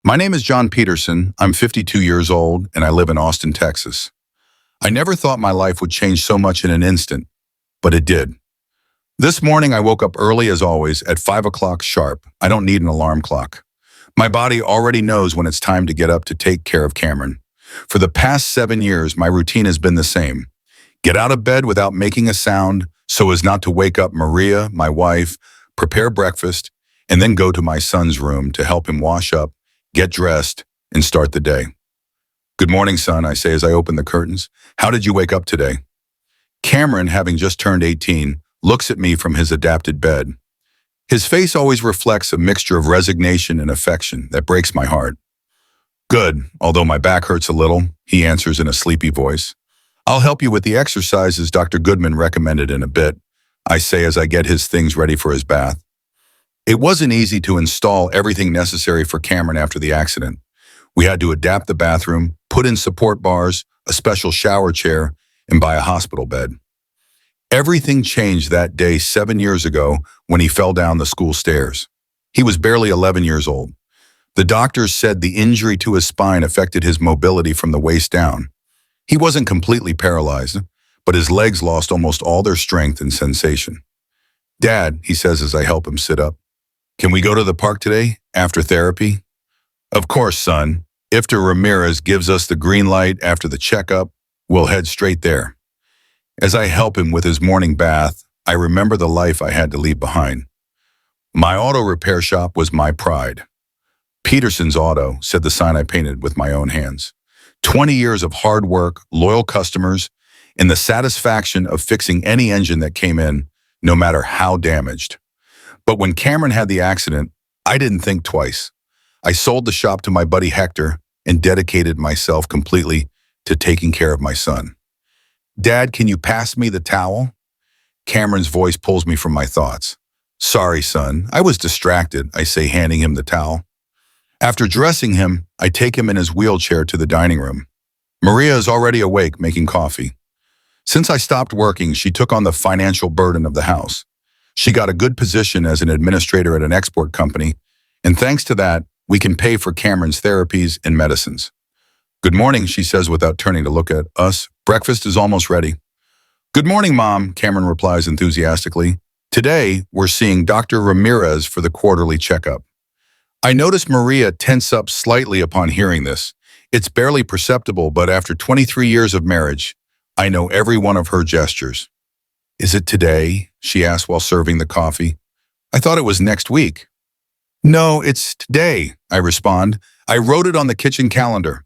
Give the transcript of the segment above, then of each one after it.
My name is John Peterson. I'm 52 years old, and I live in Austin, Texas. I never thought my life would change so much in an instant, but it did. This morning, I woke up early as always at 5 o'clock sharp. I don't need an alarm clock. My body already knows when it's time to get up to take care of Cameron. For the past 7 years, my routine has been the same. Get out of bed without making a sound so as not to wake up Maria, my wife, prepare breakfast, and then go to my son's room to help him wash up, get dressed, and start the day. "Good morning, son," I say as I open the curtains. "How did you wake up today?" Cameron, having just turned 18, looks at me from his adapted bed. His face always reflects a mixture of resignation and affection that breaks my heart. "Good, although my back hurts a little," he answers in a sleepy voice. "I'll help you with the exercises Dr. Goodman recommended in a bit," I say as I get his things ready for his bath. It wasn't easy to install everything necessary for Cameron after the accident. We had to adapt the bathroom, put in support bars, a special shower chair, and buy a hospital bed. Everything changed that day 7 years ago when he fell down the school stairs. He was barely 11 years old. The doctors said the injury to his spine affected his mobility from the waist down. He wasn't completely paralyzed, but his legs lost almost all their strength and sensation. "Dad," he says as I help him sit up, "can we go to the park today, after therapy?" "Of course, son. If Dr. Ramirez gives us the green light after the checkup, we'll head straight there." As I help him with his morning bath, I remember the life I had to leave behind. My auto repair shop was my pride. "Peterson's Auto," said the sign I painted with my own hands. 20 years of hard work, loyal customers, and the satisfaction of fixing any engine that came in, no matter how damaged. But when Cameron had the accident, I didn't think twice. I sold the shop to my buddy Hector and dedicated myself completely to taking care of my son. "Dad, can you pass me the towel?" Cameron's voice pulls me from my thoughts. "Sorry, son. I was distracted," I say, handing him the towel. After dressing him, I take him in his wheelchair to the dining room. Maria is already awake, making coffee. Since I stopped working, she took on the financial burden of the house. She got a good position as an administrator at an export company, and thanks to that, we can pay for Cameron's therapies and medicines. "Good morning," she says without turning to look at us. "Breakfast is almost ready." "Good morning, Mom," Cameron replies enthusiastically. "Today, we're seeing Dr. Ramirez for the quarterly checkup." I notice Maria tense up slightly upon hearing this. It's barely perceptible, but after 23 years of marriage, I know every one of her gestures. "Is it today?" she asks while serving the coffee. "I thought it was next week." "No, it's today," I respond. "I wrote it on the kitchen calendar."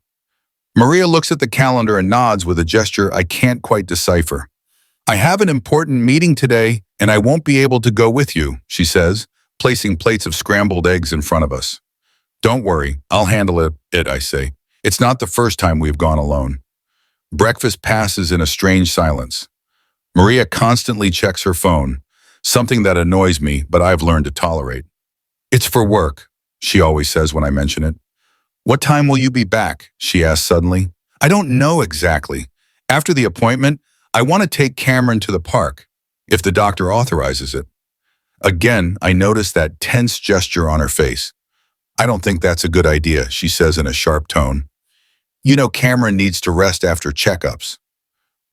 Maria looks at the calendar and nods with a gesture I can't quite decipher. "I have an important meeting today, and I won't be able to go with you," she says, placing plates of scrambled eggs in front of us. "Don't worry, I'll handle it, I say. It's not the first time we've gone alone." Breakfast passes in a strange silence. Maria constantly checks her phone, something that annoys me, but I've learned to tolerate. "It's for work," she always says when I mention it. "What time will you be back?" she asks suddenly. "I don't know exactly. After the appointment, I want to take Cameron to the park, if the doctor authorizes it." Again, I notice that tense gesture on her face. "I don't think that's a good idea," she says in a sharp tone. "You know Cameron needs to rest after checkups."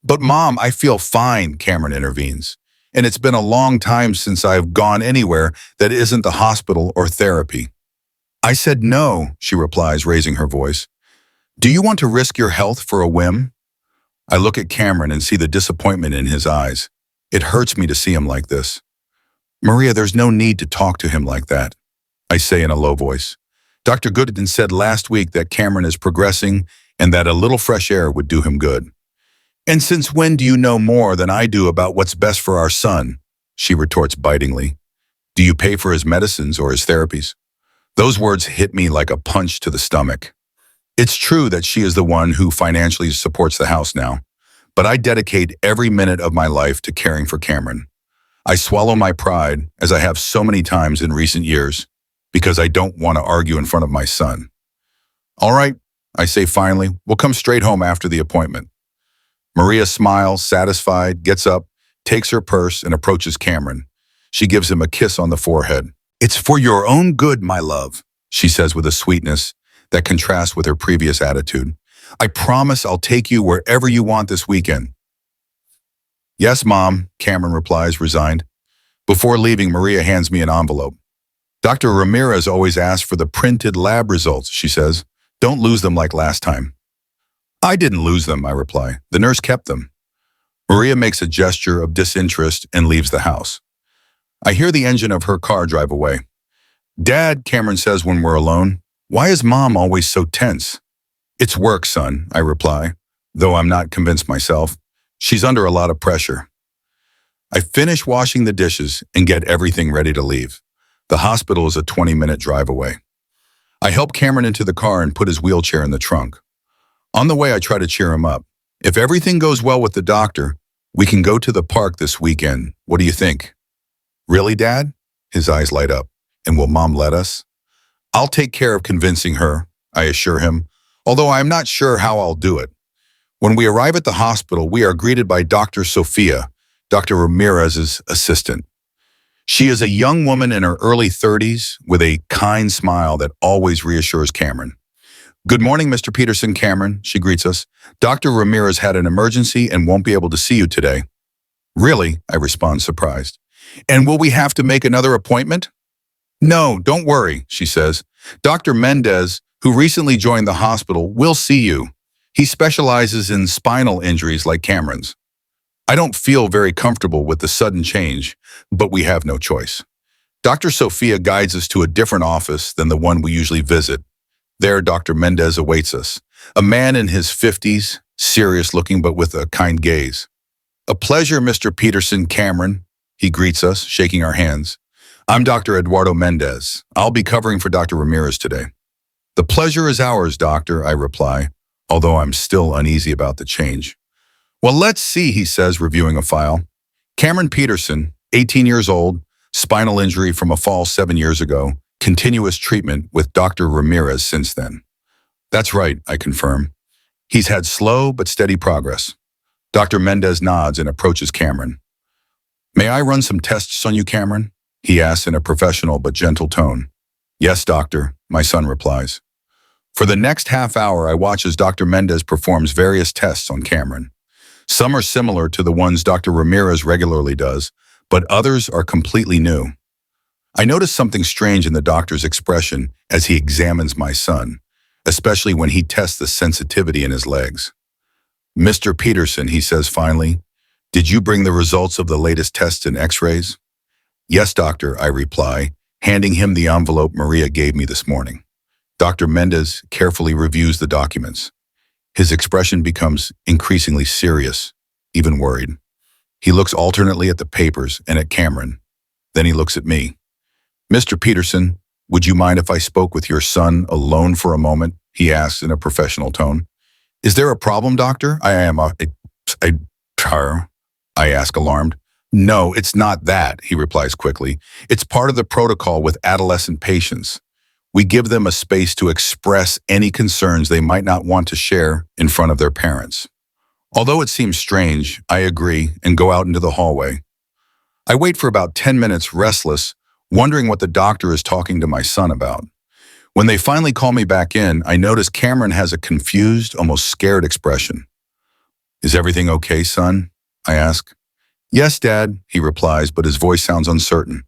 "But Mom, I feel fine," Cameron intervenes. "And it's been a long time since I've gone anywhere that isn't the hospital or therapy." "I said no," she replies, raising her voice. "Do you want to risk your health for a whim?" I look at Cameron and see the disappointment in his eyes. It hurts me to see him like this. "Maria, there's no need to talk to him like that," I say in a low voice. "Dr. Goodman said last week that Cameron is progressing and that a little fresh air would do him good." "And since when do you know more than I do about what's best for our son?" she retorts bitingly. "Do you pay for his medicines or his therapies?" Those words hit me like a punch to the stomach. It's true that she is the one who financially supports the house now, but I dedicate every minute of my life to caring for Cameron. I swallow my pride, as I have so many times in recent years, because I don't want to argue in front of my son. "All right," I say finally, "we'll come straight home after the appointment." Maria smiles, satisfied, gets up, takes her purse, and approaches Cameron. She gives him a kiss on the forehead. "It's for your own good, my love," she says with a sweetness that contrasts with her previous attitude. I promise I'll take you wherever you want this weekend. Yes, Mom, Cameron replies, resigned. Before leaving, Maria hands me an envelope. Dr. Ramirez always asks for the printed lab results, she says. Don't lose them like last time. I didn't lose them, I reply. The nurse kept them. Maria makes a gesture of disinterest and leaves the house. I hear the engine of her car drive away. Dad, Cameron says when we're alone, why is Mom always so tense? It's work, son, I reply, though I'm not convinced myself. She's under a lot of pressure. I finish washing the dishes and get everything ready to leave. The hospital is a 20-minute drive away. I help Cameron into the car and put his wheelchair in the trunk. On the way, I try to cheer him up. If everything goes well with the doctor, we can go to the park this weekend. What do you think? Really, Dad? His eyes light up. And will Mom let us? I'll take care of convincing her, I assure him, although I'm not sure how I'll do it. When we arrive at the hospital, we are greeted by Dr. Sophia, Dr. Ramirez's assistant. She is a young woman in her early 30s with a kind smile that always reassures Cameron. Good morning, Mr. Peterson, Cameron, she greets us. Dr. Ramirez had an emergency and won't be able to see you today. Really? I respond, surprised. And will we have to make another appointment? No, don't worry, she says. Dr. Mendez, who recently joined the hospital, will see you. He specializes in spinal injuries like Cameron's. I don't feel very comfortable with the sudden change, but we have no choice. Dr. Sophia guides us to a different office than the one we usually visit. There, Dr. Mendez awaits us, a man in his 50s, serious-looking but with a kind gaze. A pleasure, Mr. Peterson, Cameron, he greets us, shaking our hands. I'm Dr. Eduardo Mendez. I'll be covering for Dr. Ramirez today. The pleasure is ours, doctor, I reply, although I'm still uneasy about the change. Well, let's see, he says, reviewing a file. Cameron Peterson, 18 years old, spinal injury from a fall 7 years ago, continuous treatment with Dr. Ramirez since then. That's right, I confirm. He's had slow but steady progress. Dr. Mendez nods and approaches Cameron. May I run some tests on you, Cameron? He asks in a professional but gentle tone. Yes, doctor, my son replies. For the next half hour, I watch as Dr. Mendez performs various tests on Cameron. Some are similar to the ones Dr. Ramirez regularly does, but others are completely new. I notice something strange in the doctor's expression as he examines my son, especially when he tests the sensitivity in his legs. Mr. Peterson, he says finally, did you bring the results of the latest tests and x-rays? Yes, doctor, I reply, handing him the envelope Maria gave me this morning. Dr. Mendez carefully reviews the documents. His expression becomes increasingly serious, even worried. He looks alternately at the papers and at Cameron. Then he looks at me. Mr. Peterson, would you mind if I spoke with your son alone for a moment? He asks in a professional tone. Is there a problem, doctor? I ask, alarmed. No, it's not that, he replies quickly. It's part of the protocol with adolescent patients. We give them a space to express any concerns they might not want to share in front of their parents. Although it seems strange, I agree and go out into the hallway. I wait for about 10 minutes, restless, wondering what the doctor is talking to my son about. When they finally call me back in, I notice Cameron has a confused, almost scared expression. Is everything okay, son? I ask. Yes, Dad, he replies, but his voice sounds uncertain.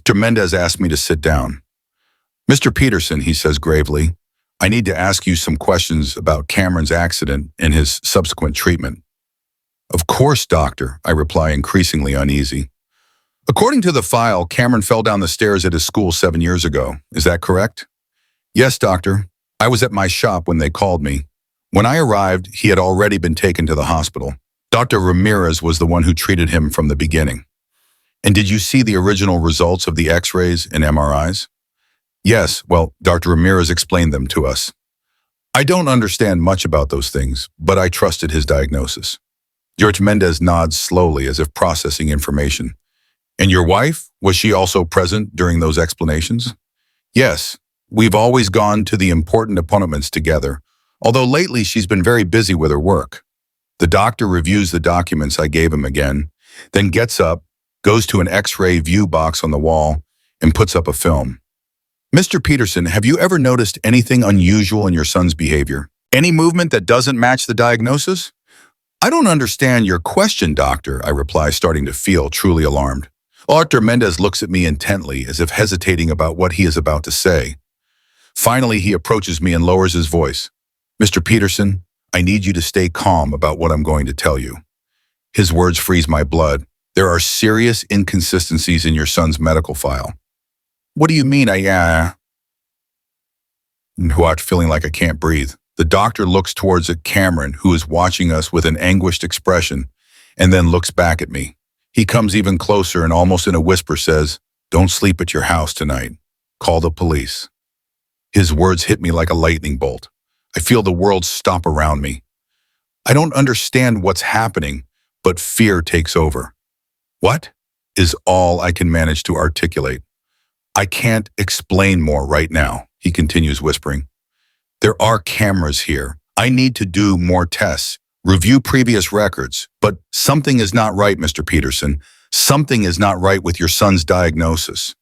Dr. Mendez asked me to sit down. Mr. Peterson, he says gravely, I need to ask you some questions about Cameron's accident and his subsequent treatment. Of course, doctor, I reply, increasingly uneasy. According to the file, Cameron fell down the stairs at his school 7 years ago. Is that correct? Yes, doctor. I was at my shop when they called me. When I arrived, he had already been taken to the hospital. Dr. Ramirez was the one who treated him from the beginning. And did you see the original results of the x-rays and MRIs? Yes, well, Dr. Ramirez explained them to us. I don't understand much about those things, but I trusted his diagnosis. George Mendez nods slowly as if processing information. And your wife, was she also present during those explanations? Yes, we've always gone to the important appointments together, although lately she's been very busy with her work. The doctor reviews the documents I gave him again, then gets up, goes to an x-ray view box on the wall, and puts up a film. Mr. Peterson, have you ever noticed anything unusual in your son's behavior? Any movement that doesn't match the diagnosis? I don't understand your question, doctor, I reply, starting to feel truly alarmed. Dr. Mendez looks at me intently, as if hesitating about what he is about to say. Finally, he approaches me and lowers his voice. Mr. Peterson, I need you to stay calm about what I'm going to tell you. His words freeze my blood. There are serious inconsistencies in your son's medical file. What do you mean, Watch, feeling like I can't breathe. The doctor looks towards Cameron, who is watching us with an anguished expression, and then looks back at me. He comes even closer and almost in a whisper says, "Don't sleep at your house tonight. Call the police." His words hit me like a lightning bolt. I feel the world stop around me. I don't understand what's happening, but fear takes over. What? Is all I can manage to articulate. I can't explain more right now, he continues whispering. There are cameras here. I need to do more tests, review previous records, but something is not right, Mr. Peterson. Something is not right with your son's diagnosis.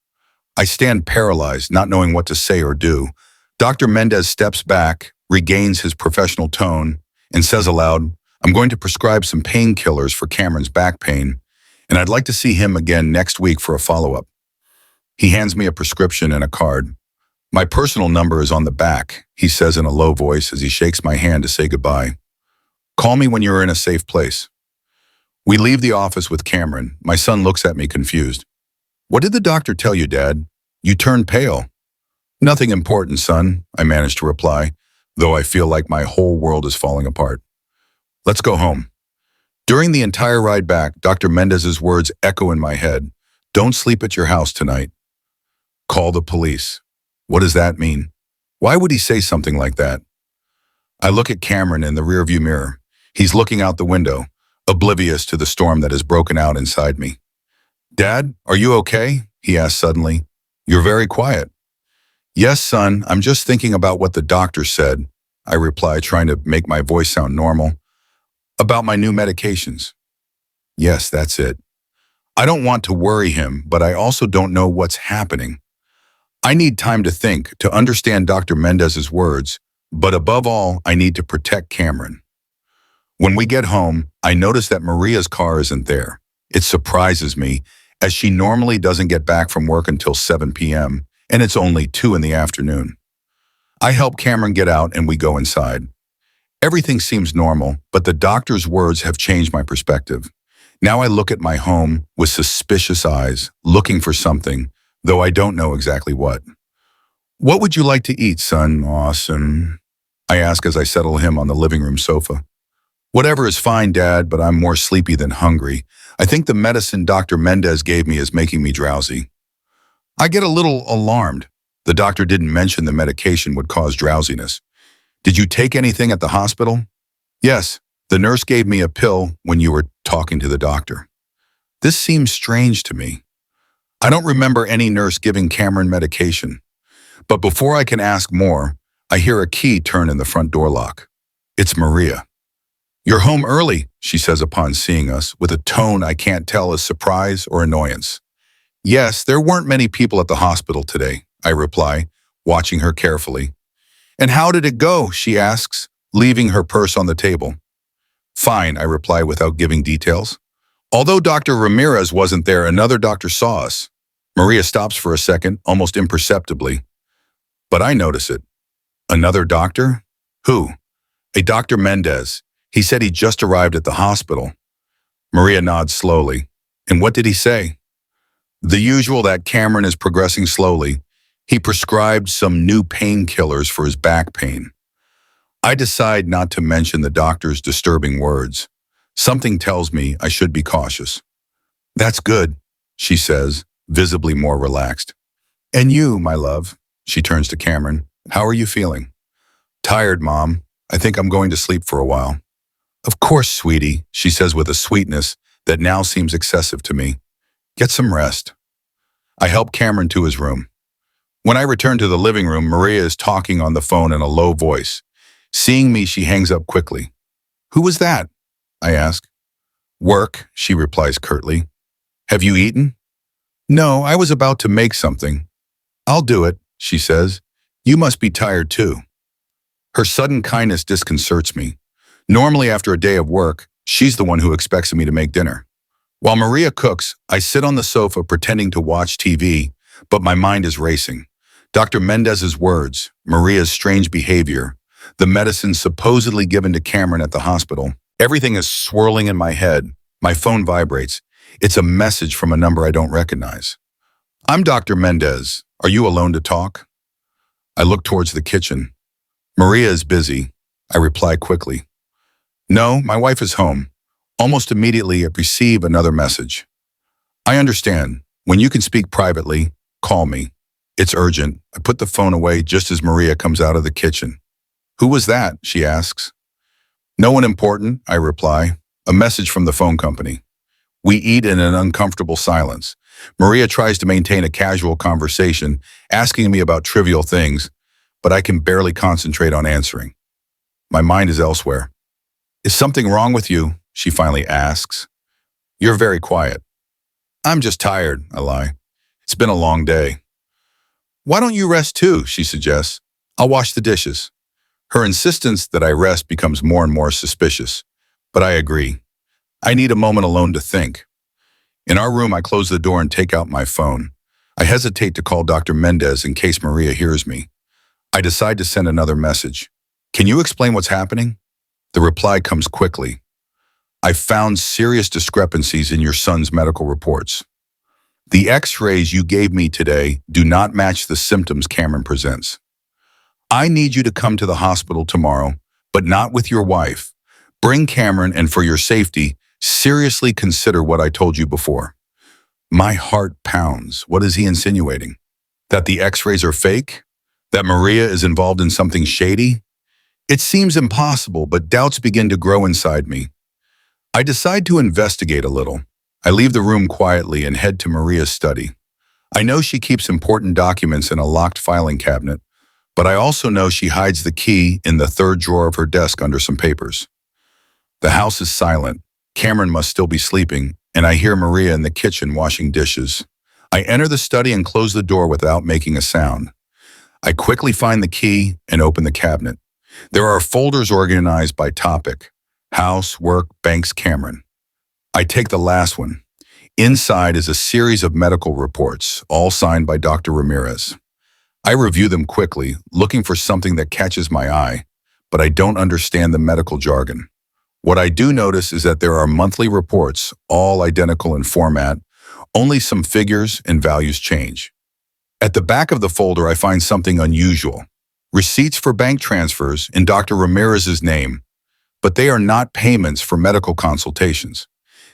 I stand paralyzed, not knowing what to say or do. Dr. Mendez steps back, regains his professional tone, and says aloud, "I'm going to prescribe some painkillers for Cameron's back pain, and I'd like to see him again next week for a follow-up." He hands me a prescription and a card. "My personal number is on the back," he says in a low voice as he shakes my hand to say goodbye. "Call me when you're in a safe place." We leave the office with Cameron. My son looks at me confused. "What did the doctor tell you, Dad? You turned pale." "Nothing important, son," I manage to reply, though I feel like my whole world is falling apart. "Let's go home." During the entire ride back, Dr. Mendez's words echo in my head. "Don't sleep at your house tonight. Call the police." What does that mean? Why would he say something like that? I look at Cameron in the rearview mirror. He's looking out the window, oblivious to the storm that has broken out inside me. "Dad, are you okay?" he asks suddenly. "You're very quiet." "Yes, son, I'm just thinking about what the doctor said," I reply, trying to make my voice sound normal. "About my new medications." "Yes, that's it." I don't want to worry him, but I also don't know what's happening. I need time to think, to understand Dr. Mendez's words, but above all, I need to protect Cameron. When we get home, I notice that Maria's car isn't there. It surprises me, as she normally doesn't get back from work until 7 p.m., and it's only 2 in the afternoon. I help Cameron get out and we go inside. Everything seems normal, but the doctor's words have changed my perspective. Now I look at my home with suspicious eyes, looking for something, though I don't know exactly what. "What would you like to eat, son? Awesome," I ask as I settle him on the living room sofa. "Whatever is fine, Dad, but I'm more sleepy than hungry. I think the medicine Dr. Mendez gave me is making me drowsy." I get a little alarmed. The doctor didn't mention the medication would cause drowsiness. "Did you take anything at the hospital?" "Yes, the nurse gave me a pill when you were talking to the doctor." This seems strange to me. I don't remember any nurse giving Cameron medication. But before I can ask more, I hear a key turn in the front door lock. It's Maria. "You're home early," she says upon seeing us, with a tone I can't tell is surprise or annoyance. "Yes, there weren't many people at the hospital today," I reply, watching her carefully. "And how did it go?" she asks, leaving her purse on the table. "Fine," I reply without giving details. Although Dr. Ramirez wasn't there, another doctor saw us. Maria stops for a second, almost imperceptibly. But I notice it. "Another doctor? Who?" "A Dr. Mendez. He said he just arrived at the hospital." Maria nods slowly. "And what did he say?" "The usual, that Cameron is progressing slowly. He prescribed some new painkillers for his back pain." I decide not to mention the doctor's disturbing words. Something tells me I should be cautious. "That's good," she says, visibly more relaxed. "And you, my love," she turns to Cameron. "How are you feeling?" "Tired, Mom. I think I'm going to sleep for a while." "Of course, sweetie," she says with a sweetness that now seems excessive to me. "Get some rest." I help Cameron to his room. When I return to the living room, Maria is talking on the phone in a low voice. Seeing me, she hangs up quickly. "Who was that?" I ask. "Work," she replies curtly. "Have you eaten?" "No, I was about to make something." "I'll do it," she says. You must be tired too. Her sudden kindness disconcerts me. Normally, after a day of work, she's the one who expects me to make dinner. While Maria cooks, I sit on the sofa pretending to watch TV, but my mind is racing. Dr. Mendez's words, Maria's strange behavior, the medicine supposedly given to Cameron at the hospital. Everything is swirling in my head. My phone vibrates. It's a message from a number I don't recognize. I'm Dr. Mendez. Are you alone to talk? I look towards the kitchen. Maria is busy. I reply quickly. No, my wife is home. Almost immediately, I receive another message. I understand. When you can speak privately, call me. It's urgent. I put the phone away just as Maria comes out of the kitchen. Who was that? She asks. No one important, I reply. A message from the phone company. We eat in an uncomfortable silence. Maria tries to maintain a casual conversation, asking me about trivial things, but I can barely concentrate on answering. My mind is elsewhere. Is something wrong with you? She finally asks. You're very quiet. I'm just tired, I lie. It's been a long day. Why don't you rest too? She suggests. I'll wash the dishes. Her insistence that I rest becomes more and more suspicious, but I agree. I need a moment alone to think. In our room, I close the door and take out my phone. I hesitate to call Dr. Mendez in case Maria hears me. I decide to send another message. Can you explain what's happening? The reply comes quickly. I've found serious discrepancies in your son's medical reports. The x-rays you gave me today do not match the symptoms Cameron presents. I need you to come to the hospital tomorrow, but not with your wife. Bring Cameron, and for your safety, seriously consider what I told you before. My heart pounds. What is he insinuating? That the x-rays are fake? That Maria is involved in something shady? It seems impossible, but doubts begin to grow inside me. I decide to investigate a little. I leave the room quietly and head to Maria's study. I know she keeps important documents in a locked filing cabinet, but I also know she hides the key in the third drawer of her desk under some papers. The house is silent. Cameron must still be sleeping, and I hear Maria in the kitchen washing dishes. I enter the study and close the door without making a sound. I quickly find the key and open the cabinet. There are folders organized by topic: house, work, banks, Cameron. I take the last one. Inside is a series of medical reports, all signed by Dr. Ramirez. I review them quickly, looking for something that catches my eye, but I don't understand the medical jargon. What I do notice is that there are monthly reports, all identical in format, only some figures and values change. At the back of the folder, I find something unusual. Receipts for bank transfers in Dr. Ramirez's name, but they are not payments for medical consultations.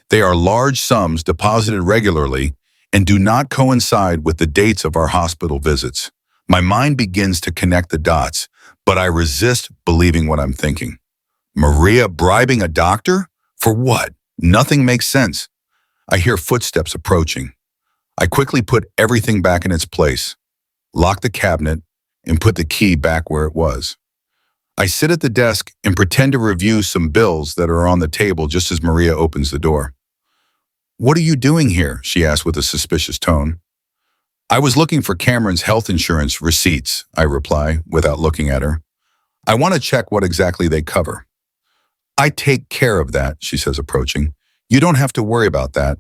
They are large sums deposited regularly and do not coincide with the dates of our hospital visits. My mind begins to connect the dots, but I resist believing what I'm thinking. Maria bribing a doctor? For what? Nothing makes sense. I hear footsteps approaching. I quickly put everything back in its place, lock the cabinet, and put the key back where it was. I sit at the desk and pretend to review some bills that are on the table just as Maria opens the door. What are you doing here? She asked with a suspicious tone. I was looking for Cameron's health insurance receipts, I reply without looking at her. I want to check what exactly they cover. I take care of that, she says, approaching. You don't have to worry about that.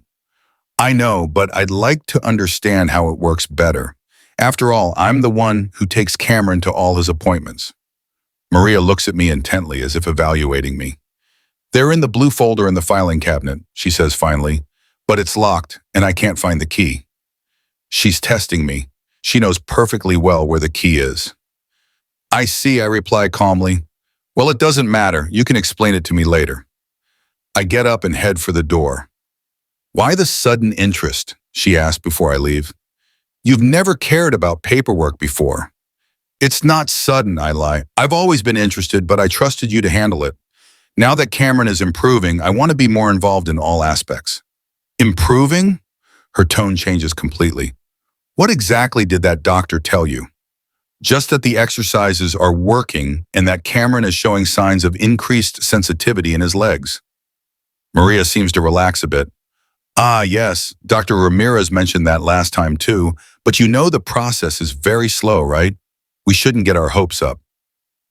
I know, but I'd like to understand how it works better. After all, I'm the one who takes Cameron to all his appointments. Maria looks at me intently as if evaluating me. They're in the blue folder in the filing cabinet, she says finally, but it's locked and I can't find the key. She's testing me. She knows perfectly well where the key is. I see, I reply calmly. Well, it doesn't matter. You can explain it to me later. I get up and head for the door. Why the sudden interest? She asks before I leave. You've never cared about paperwork before. It's not sudden, I lie. I've always been interested, but I trusted you to handle it. Now that Cameron is improving, I want to be more involved in all aspects. Improving? Her tone changes completely. What exactly did that doctor tell you? Just that the exercises are working and that Cameron is showing signs of increased sensitivity in his legs. Maria seems to relax a bit. Ah, yes, Dr. Ramirez mentioned that last time too, but you know the process is very slow, right? We shouldn't get our hopes up.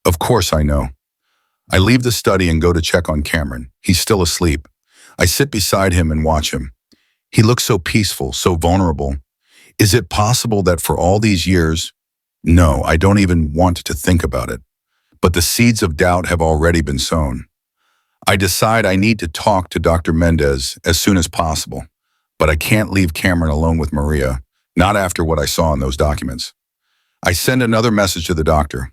Of course I know. I leave the study and go to check on Cameron. He's still asleep. I sit beside him and watch him. He looks so peaceful, so vulnerable. Is it possible that for all these years? No, I don't even want to think about it. But the seeds of doubt have already been sown. I decide I need to talk to Dr. Mendez as soon as possible. But I can't leave Cameron alone with Maria, not after what I saw in those documents. I send another message to the doctor.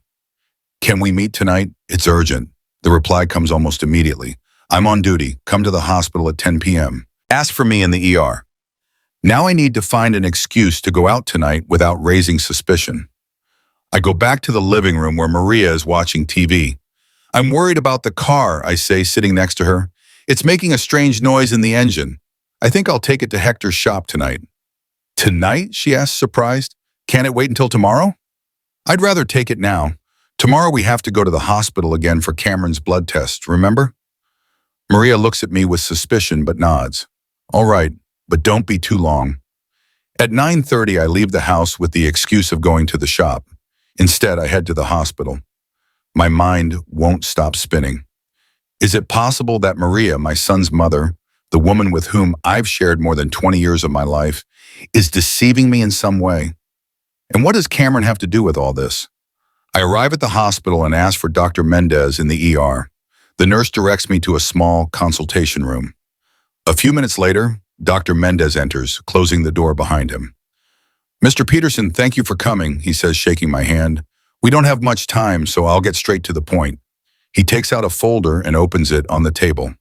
Can we meet tonight? It's urgent. The reply comes almost immediately. I'm on duty. Come to the hospital at 10 p.m. Ask for me in the ER. Now I need to find an excuse to go out tonight without raising suspicion. I go back to the living room where Maria is watching TV. I'm worried about the car, I say, sitting next to her. It's making a strange noise in the engine. I think I'll take it to Hector's shop tonight. Tonight? She asks, surprised. Can't it wait until tomorrow? I'd rather take it now. Tomorrow we have to go to the hospital again for Cameron's blood test, remember? Maria looks at me with suspicion but nods. All right, but don't be too long. At 9:30, I leave the house with the excuse of going to the shop. Instead, I head to the hospital. My mind won't stop spinning. Is it possible that Maria, my son's mother, the woman with whom I've shared more than 20 years of my life, is deceiving me in some way? And what does Cameron have to do with all this? I arrive at the hospital and ask for Dr. Mendez in the ER. The nurse directs me to a small consultation room. A few minutes later, Dr. Mendez enters, closing the door behind him. Mr. Peterson, thank you for coming, he says, shaking my hand. We don't have much time, so I'll get straight to the point. He takes out a folder and opens it on the table.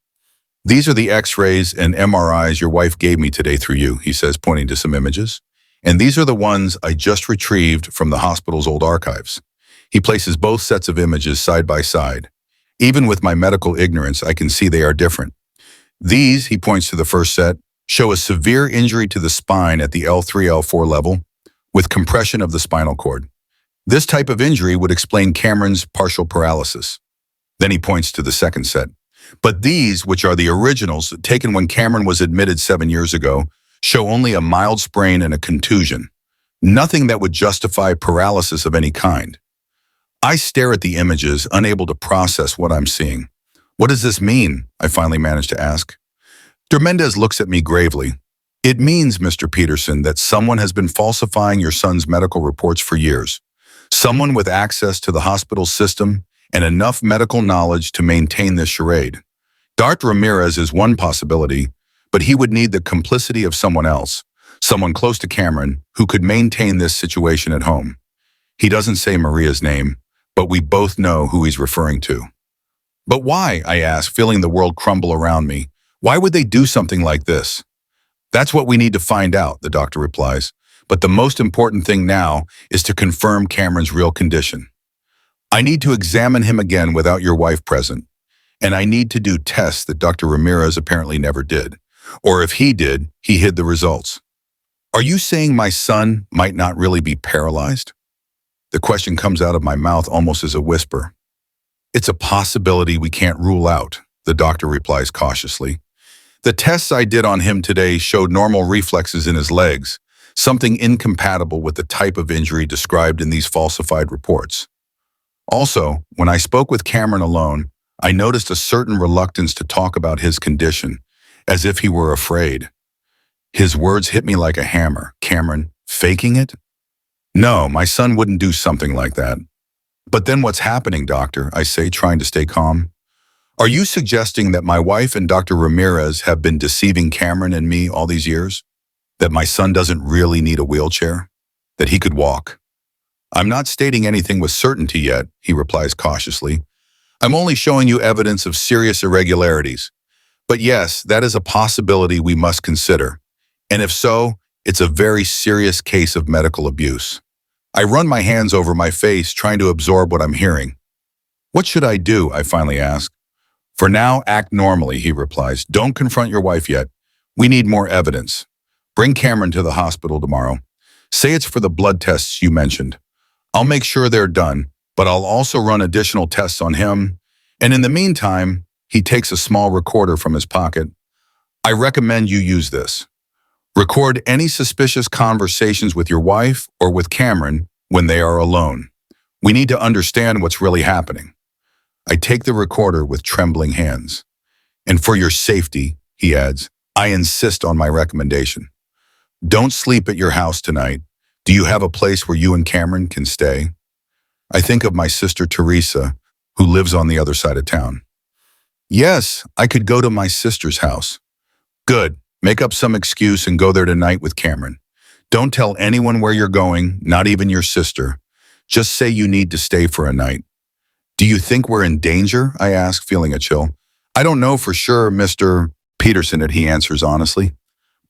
These are the x-rays and MRIs your wife gave me today through you, he says, pointing to some images. And these are the ones I just retrieved from the hospital's old archives. He places both sets of images side by side. Even with my medical ignorance, I can see they are different. These, he points to the first set, show a severe injury to the spine at the L3, L4 level with compression of the spinal cord. This type of injury would explain Cameron's partial paralysis. Then he points to the second set. But these, which are the originals taken when Cameron was admitted 7 years ago, show only a mild sprain and a contusion. Nothing that would justify paralysis of any kind. I stare at the images, unable to process what I'm seeing. What does this mean? I finally manage to ask. Dr. Mendez looks at me gravely. It means, Mr. Peterson, that someone has been falsifying your son's medical reports for years. Someone with access to the hospital system and enough medical knowledge to maintain this charade. Dr. Ramirez is one possibility, but he would need the complicity of someone else, someone close to Cameron who could maintain this situation at home. He doesn't say Maria's name, but we both know who he's referring to. But why, I ask, feeling the world crumble around me. Why would they do something like this? That's what we need to find out, the doctor replies. But the most important thing now is to confirm Cameron's real condition. I need to examine him again without your wife present. And I need to do tests that Dr. Ramirez apparently never did. Or if he did, he hid the results. Are you saying my son might not really be paralyzed? The question comes out of my mouth almost as a whisper. It's a possibility we can't rule out, the doctor replies cautiously. The tests I did on him today showed normal reflexes in his legs, something incompatible with the type of injury described in these falsified reports. Also, when I spoke with Cameron alone, I noticed a certain reluctance to talk about his condition, as if he were afraid. His words hit me like a hammer. Cameron, faking it? No, my son wouldn't do something like that. But then what's happening, doctor? I say, trying to stay calm. Are you suggesting that my wife and Dr. Ramirez have been deceiving Cameron and me all these years? That my son doesn't really need a wheelchair? That he could walk? I'm not stating anything with certainty yet, he replies cautiously. I'm only showing you evidence of serious irregularities. But yes, that is a possibility we must consider. And if so, it's a very serious case of medical abuse. I run my hands over my face, trying to absorb what I'm hearing. What should I do? I finally ask. For now, act normally, he replies. Don't confront your wife yet. We need more evidence. Bring Cameron to the hospital tomorrow. Say it's for the blood tests you mentioned. I'll make sure they're done, but I'll also run additional tests on him. And in the meantime, he takes a small recorder from his pocket. I recommend you use this. Record any suspicious conversations with your wife or with Cameron when they are alone. We need to understand what's really happening. I take the recorder with trembling hands. And for your safety, he adds, I insist on my recommendation. Don't sleep at your house tonight. Do you have a place where you and Cameron can stay? I think of my sister Teresa, who lives on the other side of town. Yes, I could go to my sister's house. Good. Make up some excuse and go there tonight with Cameron. Don't tell anyone where you're going, not even your sister. Just say you need to stay for a night. Do you think we're in danger? I ask, feeling a chill. I don't know for sure, Mr. Peterson, he answers honestly.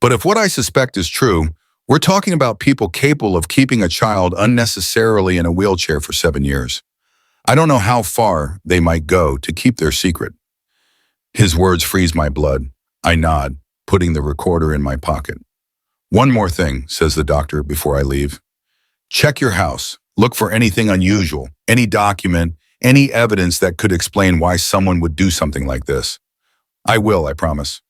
But if what I suspect is true, we're talking about people capable of keeping a child unnecessarily in a wheelchair for 7 years. I don't know how far they might go to keep their secret. His words freeze my blood. I nod, putting the recorder in my pocket. One more thing, says the doctor before I leave. Check your house. Look for anything unusual, any document, any evidence that could explain why someone would do something like this. I will, I promise.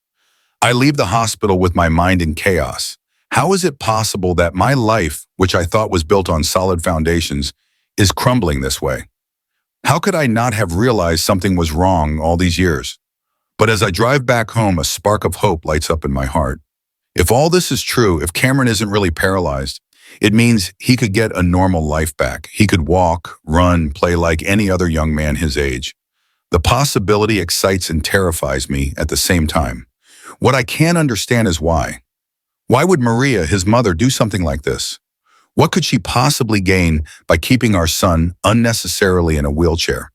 I leave the hospital with my mind in chaos. How is it possible that my life, which I thought was built on solid foundations, is crumbling this way? How could I not have realized something was wrong all these years? But as I drive back home, a spark of hope lights up in my heart. If all this is true, if Cameron isn't really paralyzed, it means he could get a normal life back. He could walk, run, play like any other young man his age. The possibility excites and terrifies me at the same time. What I can't understand is why. Why would Maria, his mother, do something like this? What could she possibly gain by keeping our son unnecessarily in a wheelchair?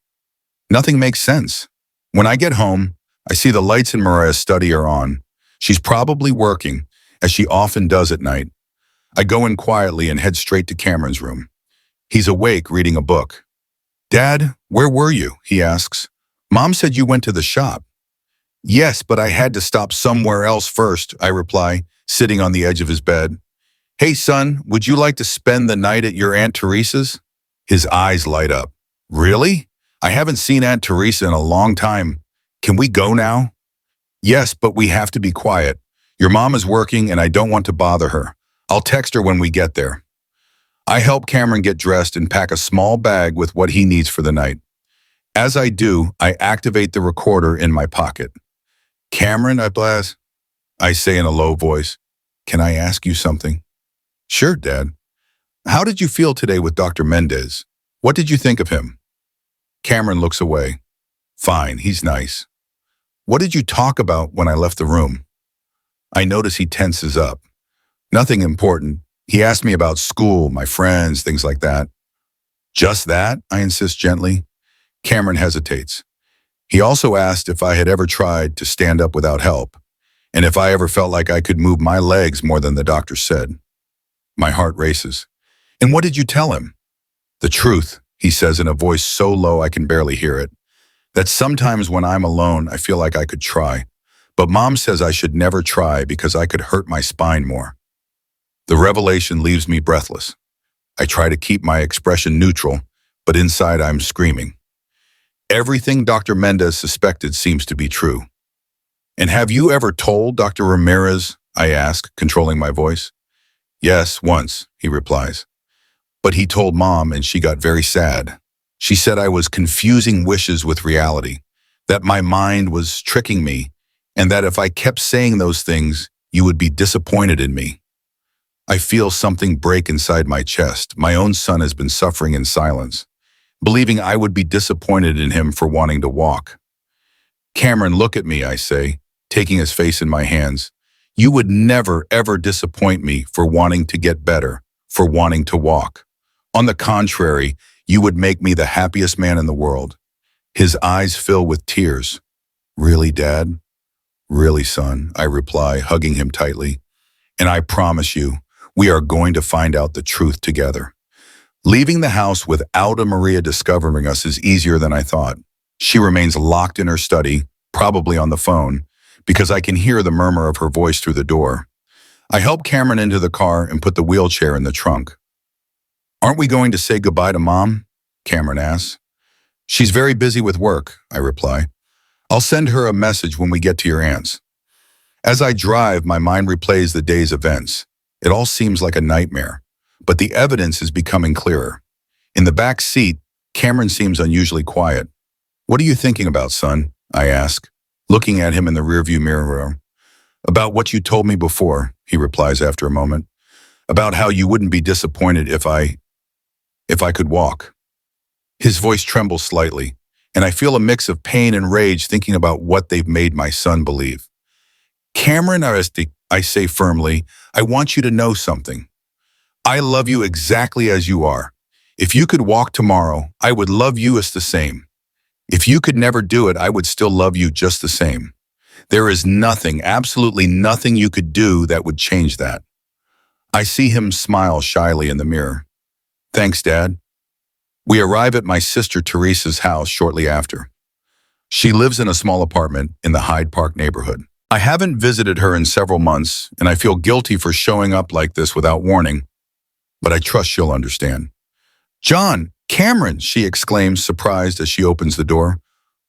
Nothing makes sense. When I get home, I see the lights in Maria's study are on. She's probably working, as she often does at night. I go in quietly and head straight to Cameron's room. He's awake, reading a book. Dad, where were you? He asks. Mom said you went to the shop. Yes, but I had to stop somewhere else first, I reply, sitting on the edge of his bed. Hey, son, would you like to spend the night at your Aunt Teresa's? His eyes light up. Really? I haven't seen Aunt Teresa in a long time. Can we go now? Yes, but we have to be quiet. Your mom is working and I don't want to bother her. I'll text her when we get there. I help Cameron get dressed and pack a small bag with what he needs for the night. As I do, I activate the recorder in my pocket. Cameron, I say in a low voice, can I ask you something? Sure, Dad. How did you feel today with Dr. Mendez? What did you think of him? Cameron looks away. Fine, he's nice. What did you talk about when I left the room? I notice he tenses up. Nothing important. He asked me about school, my friends, things like that. Just that? I insist gently. Cameron hesitates. He also asked if I had ever tried to stand up without help, and if I ever felt like I could move my legs more than the doctor said. My heart races. And what did you tell him? The truth, he says in a voice so low I can barely hear it. That sometimes when I'm alone, I feel like I could try. But Mom says I should never try because I could hurt my spine more. The revelation leaves me breathless. I try to keep my expression neutral, but inside I'm screaming. Everything Dr. Mendez suspected seems to be true. And have you ever told Dr. Ramirez? I ask, controlling my voice. Yes, once, he replies. But he told Mom and she got very sad. She said I was confusing wishes with reality, that my mind was tricking me, and that if I kept saying those things, you would be disappointed in me. I feel something break inside my chest. My own son has been suffering in silence, believing I would be disappointed in him for wanting to walk. Cameron, look at me, I say, taking his face in my hands. You would never, ever disappoint me for wanting to get better, for wanting to walk. On the contrary, you would make me the happiest man in the world. His eyes fill with tears. Really, Dad? Really, son, I reply, hugging him tightly. And I promise you, we are going to find out the truth together. Leaving the house without Maria discovering us is easier than I thought. She remains locked in her study, probably on the phone, because I can hear the murmur of her voice through the door. I help Cameron into the car and put the wheelchair in the trunk. Aren't we going to say goodbye to Mom? Cameron asks. She's very busy with work, I reply. I'll send her a message when we get to your aunt's. As I drive, my mind replays the day's events. It all seems like a nightmare, but the evidence is becoming clearer. In the back seat, Cameron seems unusually quiet. "What are you thinking about, son?" I ask, looking at him in the rearview mirror. "About what you told me before," he replies after a moment. "About how you wouldn't be disappointed if I could walk." His voice trembles slightly, and I feel a mix of pain and rage thinking about what they've made my son believe. "Cameron Aresti," I say firmly, "I want you to know something. I love you exactly as you are. If you could walk tomorrow, I would love you as the same. If you could never do it, I would still love you just the same. There is nothing, absolutely nothing you could do that would change that." I see him smile shyly in the mirror. "Thanks, Dad." We arrive at my sister Teresa's house shortly after. She lives in a small apartment in the Hyde Park neighborhood. I haven't visited her in several months, and I feel guilty for showing up like this without warning, but I trust she'll understand. "John, Cameron," she exclaims, surprised as she opens the door.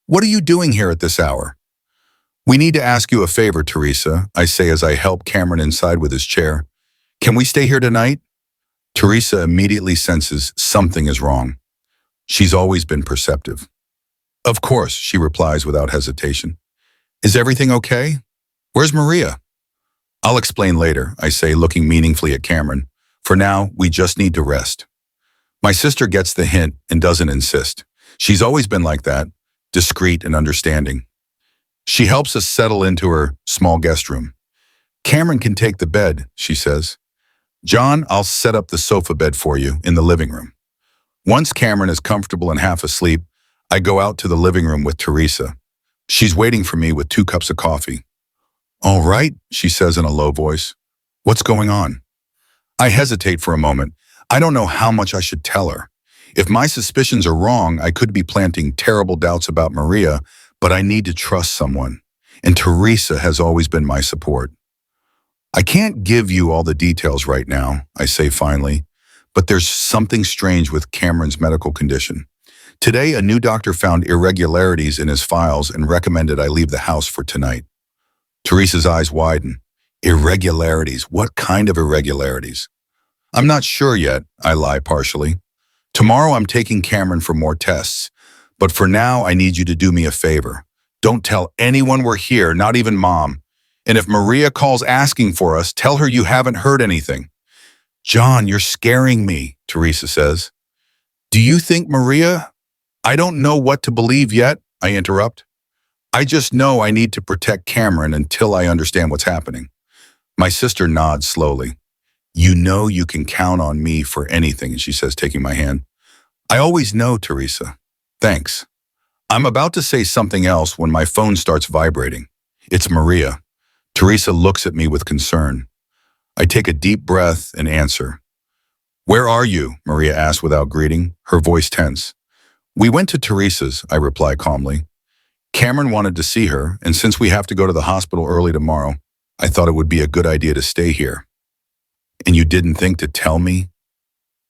"What are you doing here at this hour?" "We need to ask you a favor, Teresa," I say as I help Cameron inside with his chair. "Can we stay here tonight?" Teresa immediately senses something is wrong. She's always been perceptive. "Of course," she replies without hesitation. "Is everything okay? Where's Maria?" "I'll explain later," I say, looking meaningfully at Cameron. "For now, we just need to rest." My sister gets the hint and doesn't insist. She's always been like that, discreet and understanding. She helps us settle into her small guest room. "Cameron can take the bed," she says. "John, I'll set up the sofa bed for you in the living room." Once Cameron is comfortable and half asleep, I go out to the living room with Teresa. She's waiting for me with 2 cups of coffee. "All right," she says in a low voice. "What's going on?" I hesitate for a moment. I don't know how much I should tell her. If my suspicions are wrong, I could be planting terrible doubts about Maria, but I need to trust someone. And Teresa has always been my support. "I can't give you all the details right now," I say finally, "but there's something strange with Cameron's medical condition. Today, a new doctor found irregularities in his files and recommended I leave the house for tonight." Teresa's eyes widen. "Irregularities? What kind of irregularities?" "I'm not sure yet," I lie partially. "Tomorrow I'm taking Cameron for more tests, but for now I need you to do me a favor. Don't tell anyone we're here, not even Mom. And if Maria calls asking for us, tell her you haven't heard anything." "John, you're scaring me," Teresa says. "Do you think Maria—" "I don't know what to believe yet," I interrupt. "I just know I need to protect Cameron until I understand what's happening." My sister nods slowly. "You know you can count on me for anything," she says, taking my hand. "I always know, Teresa. Thanks." I'm about to say something else when my phone starts vibrating. It's Maria. Teresa looks at me with concern. I take a deep breath and answer. "Where are you?" Maria asks without greeting, her voice tense. "We went to Teresa's," I reply calmly. "Cameron wanted to see her, and since we have to go to the hospital early tomorrow, I thought it would be a good idea to stay here." "And you didn't think to tell me?"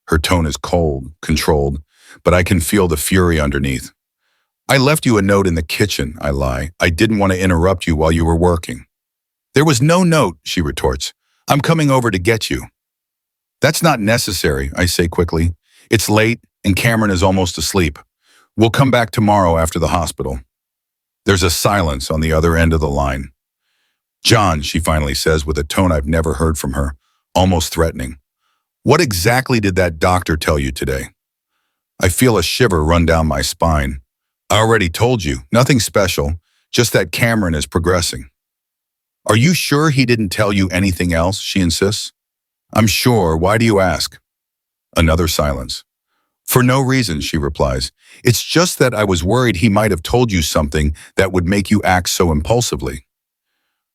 Her tone is cold, controlled, but I can feel the fury underneath. "I left you a note in the kitchen," I lie. "I didn't want to interrupt you while you were working." "There was no note," she retorts. "I'm coming over to get you." "That's not necessary," I say quickly. "It's late, and Cameron is almost asleep. We'll come back tomorrow after the hospital." There's a silence on the other end of the line. "John," she finally says with a tone I've never heard from her, almost threatening. "What exactly did that doctor tell you today?" I feel a shiver run down my spine. "I already told you, nothing special, just that Cameron is progressing." "Are you sure he didn't tell you anything else?" she insists. "I'm sure. Why do you ask?" Another silence. "For no reason," she replies. "It's just that I was worried he might have told you something that would make you act so impulsively."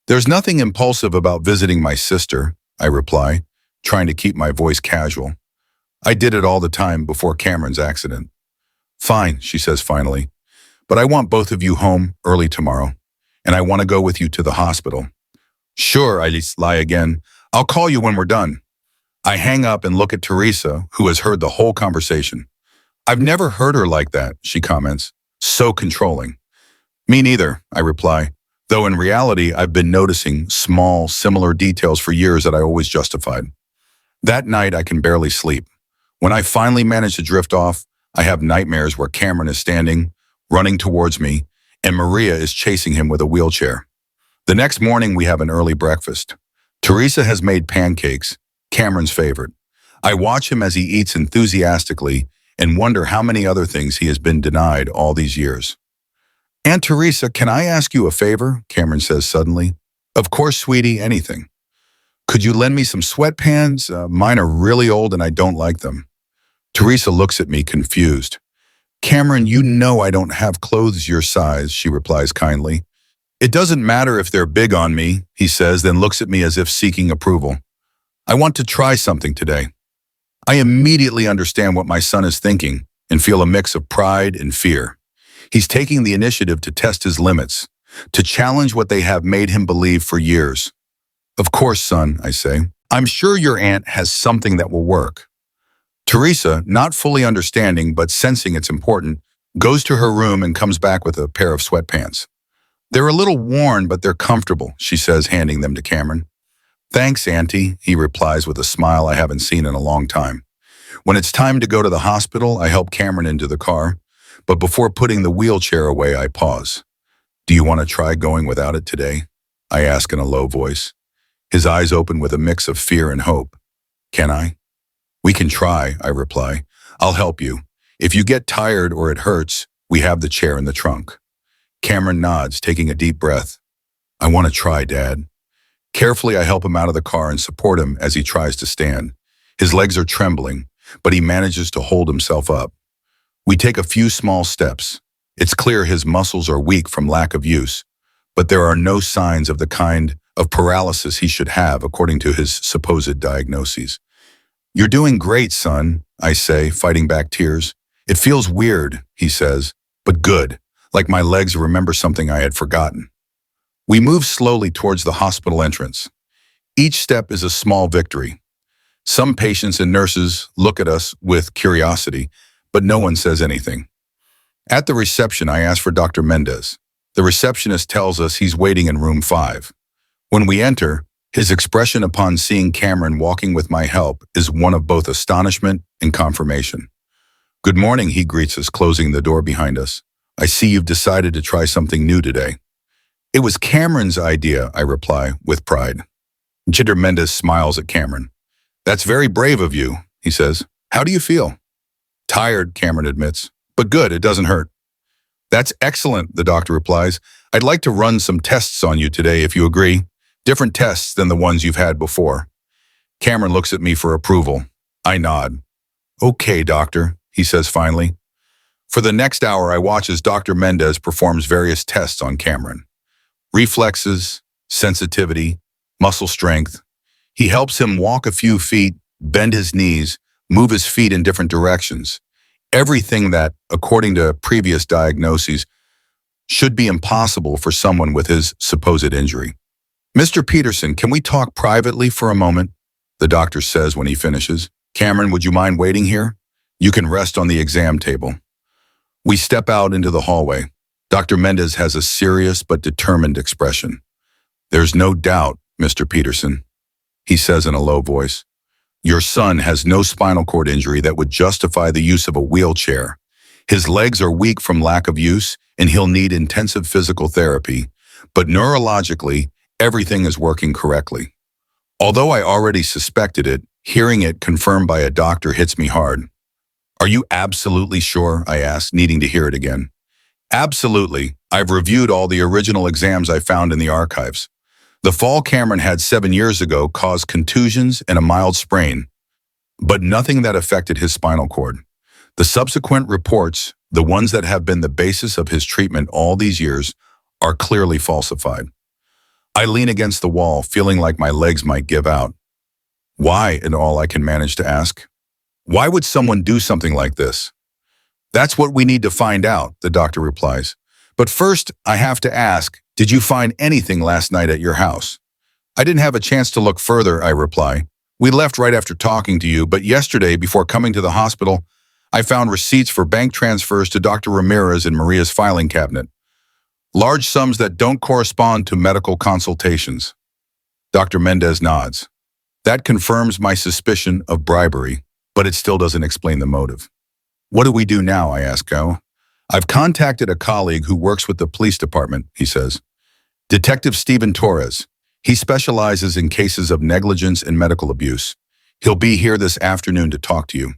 "There's nothing impulsive about visiting my sister," I reply, trying to keep my voice casual. "I did it all the time before Cameron's accident." "Fine," she says finally, "but I want both of you home early tomorrow, and I want to go with you to the hospital." "Sure," I lie again. "I'll call you when we're done." I hang up and look at Teresa, who has heard the whole conversation. "I've never heard her like that," she comments. "So controlling." "Me neither," I reply, though in reality I've been noticing small, similar details for years that I always justified. That night I can barely sleep. When I finally manage to drift off, I have nightmares where Cameron is standing, running towards me, and Maria is chasing him with a wheelchair. The next morning we have an early breakfast. Teresa has made pancakes, Cameron's favorite. I watch him as he eats enthusiastically and wonder how many other things he has been denied all these years. "Aunt Teresa, can I ask you a favor?" Cameron says suddenly. "Of course, sweetie, anything." "Could you lend me some sweatpants? Mine are really old and I don't like them." Teresa looks at me confused. "Cameron, you know I don't have clothes your size," she replies kindly. "It doesn't matter if they're big on me," he says, then looks at me as if seeking approval. "I want to try something today." I immediately understand what my son is thinking and feel a mix of pride and fear. He's taking the initiative to test his limits, to challenge what they have made him believe for years. "Of course, son," I say. "I'm sure your aunt has something that will work." Teresa, not fully understanding but sensing it's important, goes to her room and comes back with a pair of sweatpants. "They're a little worn, but they're comfortable," she says, handing them to Cameron. "Thanks, Auntie," he replies with a smile I haven't seen in a long time. When it's time to go to the hospital, I help Cameron into the car, but before putting the wheelchair away, I pause. "Do you want to try going without it today?" I ask in a low voice. His eyes open with a mix of fear and hope. "Can I?" "We can try," I reply. "I'll help you. If you get tired or it hurts, we have the chair in the trunk." Cameron nods, taking a deep breath. "I want to try, Dad." Carefully, I help him out of the car and support him as he tries to stand. His legs are trembling, but he manages to hold himself up. We take a few small steps. It's clear his muscles are weak from lack of use, but there are no signs of the kind of paralysis he should have according to his supposed diagnoses. "You're doing great, son," I say, fighting back tears. "It feels weird," he says, "but good, like my legs remember something I had forgotten." We move slowly towards the hospital entrance. Each step is a small victory. Some patients and nurses look at us with curiosity, but no one says anything. At the reception, I ask for Dr. Mendez. The receptionist tells us he's waiting in room 5. When we enter, his expression upon seeing Cameron walking with my help is one of both astonishment and confirmation. "Good morning," he greets us, closing the door behind us. "I see you've decided to try something new today." "It was Cameron's idea," I reply, with pride. Dr. Mendez smiles at Cameron. "That's very brave of you," he says. "How do you feel?" "Tired," Cameron admits. "But good, it doesn't hurt." "That's excellent," the doctor replies. "I'd like to run some tests on you today, if you agree. Different tests than the ones you've had before." Cameron looks at me for approval. I nod. "Okay, doctor," he says finally. For the next hour, I watch as Dr. Mendez performs various tests on Cameron. Reflexes, sensitivity, muscle strength. He helps him walk a few feet, bend his knees, move his feet in different directions. Everything that, according to previous diagnoses, should be impossible for someone with his supposed injury. "Mr. Peterson, can we talk privately for a moment?" the doctor says when he finishes. "Cameron, would you mind waiting here? You can rest on the exam table." We step out into the hallway. Dr. Mendez has a serious but determined expression. "There's no doubt, Mr. Peterson," he says in a low voice. "Your son has no spinal cord injury that would justify the use of a wheelchair. His legs are weak from lack of use, and he'll need intensive physical therapy. But neurologically, everything is working correctly." Although I already suspected it, hearing it confirmed by a doctor hits me hard. "Are you absolutely sure?" I ask, needing to hear it again. "Absolutely. I've reviewed all the original exams I found in the archives. The fall Cameron had 7 years ago caused contusions and a mild sprain, but nothing that affected his spinal cord. The subsequent reports, the ones that have been the basis of his treatment all these years, are clearly falsified." I lean against the wall, feeling like my legs might give out. "Why?" is all I can manage to ask. "Why would someone do something like this?" "That's what we need to find out," the doctor replies. "But first, I have to ask, did you find anything last night at your house?" "I didn't have a chance to look further," I reply. "We left right after talking to you, but yesterday, before coming to the hospital, I found receipts for bank transfers to Dr. Ramirez in Maria's filing cabinet." Large sums that don't correspond to medical consultations. Dr. Mendez nods. That confirms my suspicion of bribery, but it still doesn't explain the motive. What do we do now, I ask Go. I've contacted a colleague who works with the police department, he says. Detective Stephen Torres. He specializes in cases of negligence and medical abuse. He'll be here this afternoon to talk to you.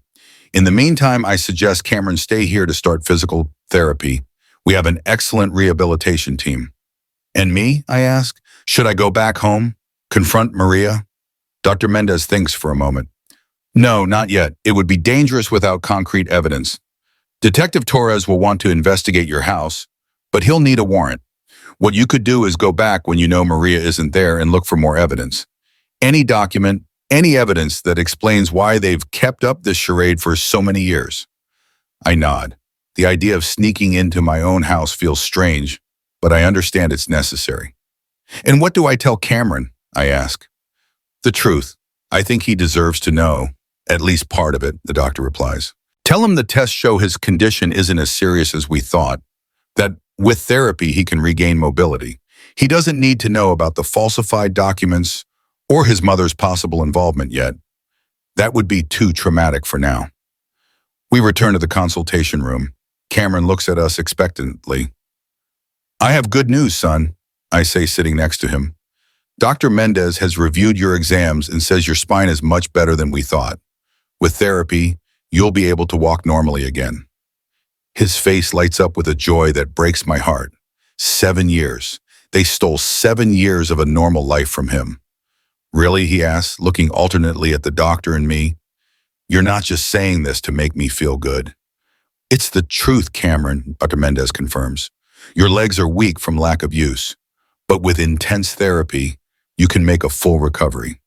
In the meantime, I suggest Cameron stay here to start physical therapy. We have an excellent rehabilitation team. And me, I ask? Should I go back home? Confront Maria? Dr. Mendez thinks for a moment. No, not yet. It would be dangerous without concrete evidence. Detective Torres will want to investigate your house, but he'll need a warrant. What you could do is go back when you know Maria isn't there and look for more evidence. Any document, any evidence that explains why they've kept up this charade for so many years. I nod. The idea of sneaking into my own house feels strange, but I understand it's necessary. And what do I tell Cameron? I ask. The truth. I think he deserves to know, at least part of it, the doctor replies. Tell him the tests show his condition isn't as serious as we thought, that with therapy he can regain mobility. He doesn't need to know about the falsified documents or his mother's possible involvement yet. That would be too traumatic for now. We return to the consultation room. Cameron looks at us expectantly. I have good news, son, I say sitting next to him. Dr. Mendez has reviewed your exams and says your spine is much better than we thought. With therapy, you'll be able to walk normally again. His face lights up with a joy that breaks my heart. 7 years. They stole 7 years of a normal life from him. Really, he asks, looking alternately at the doctor and me. You're not just saying this to make me feel good. It's the truth, Cameron, Dr. Mendez confirms. Your legs are weak from lack of use, but with intense therapy, you can make a full recovery.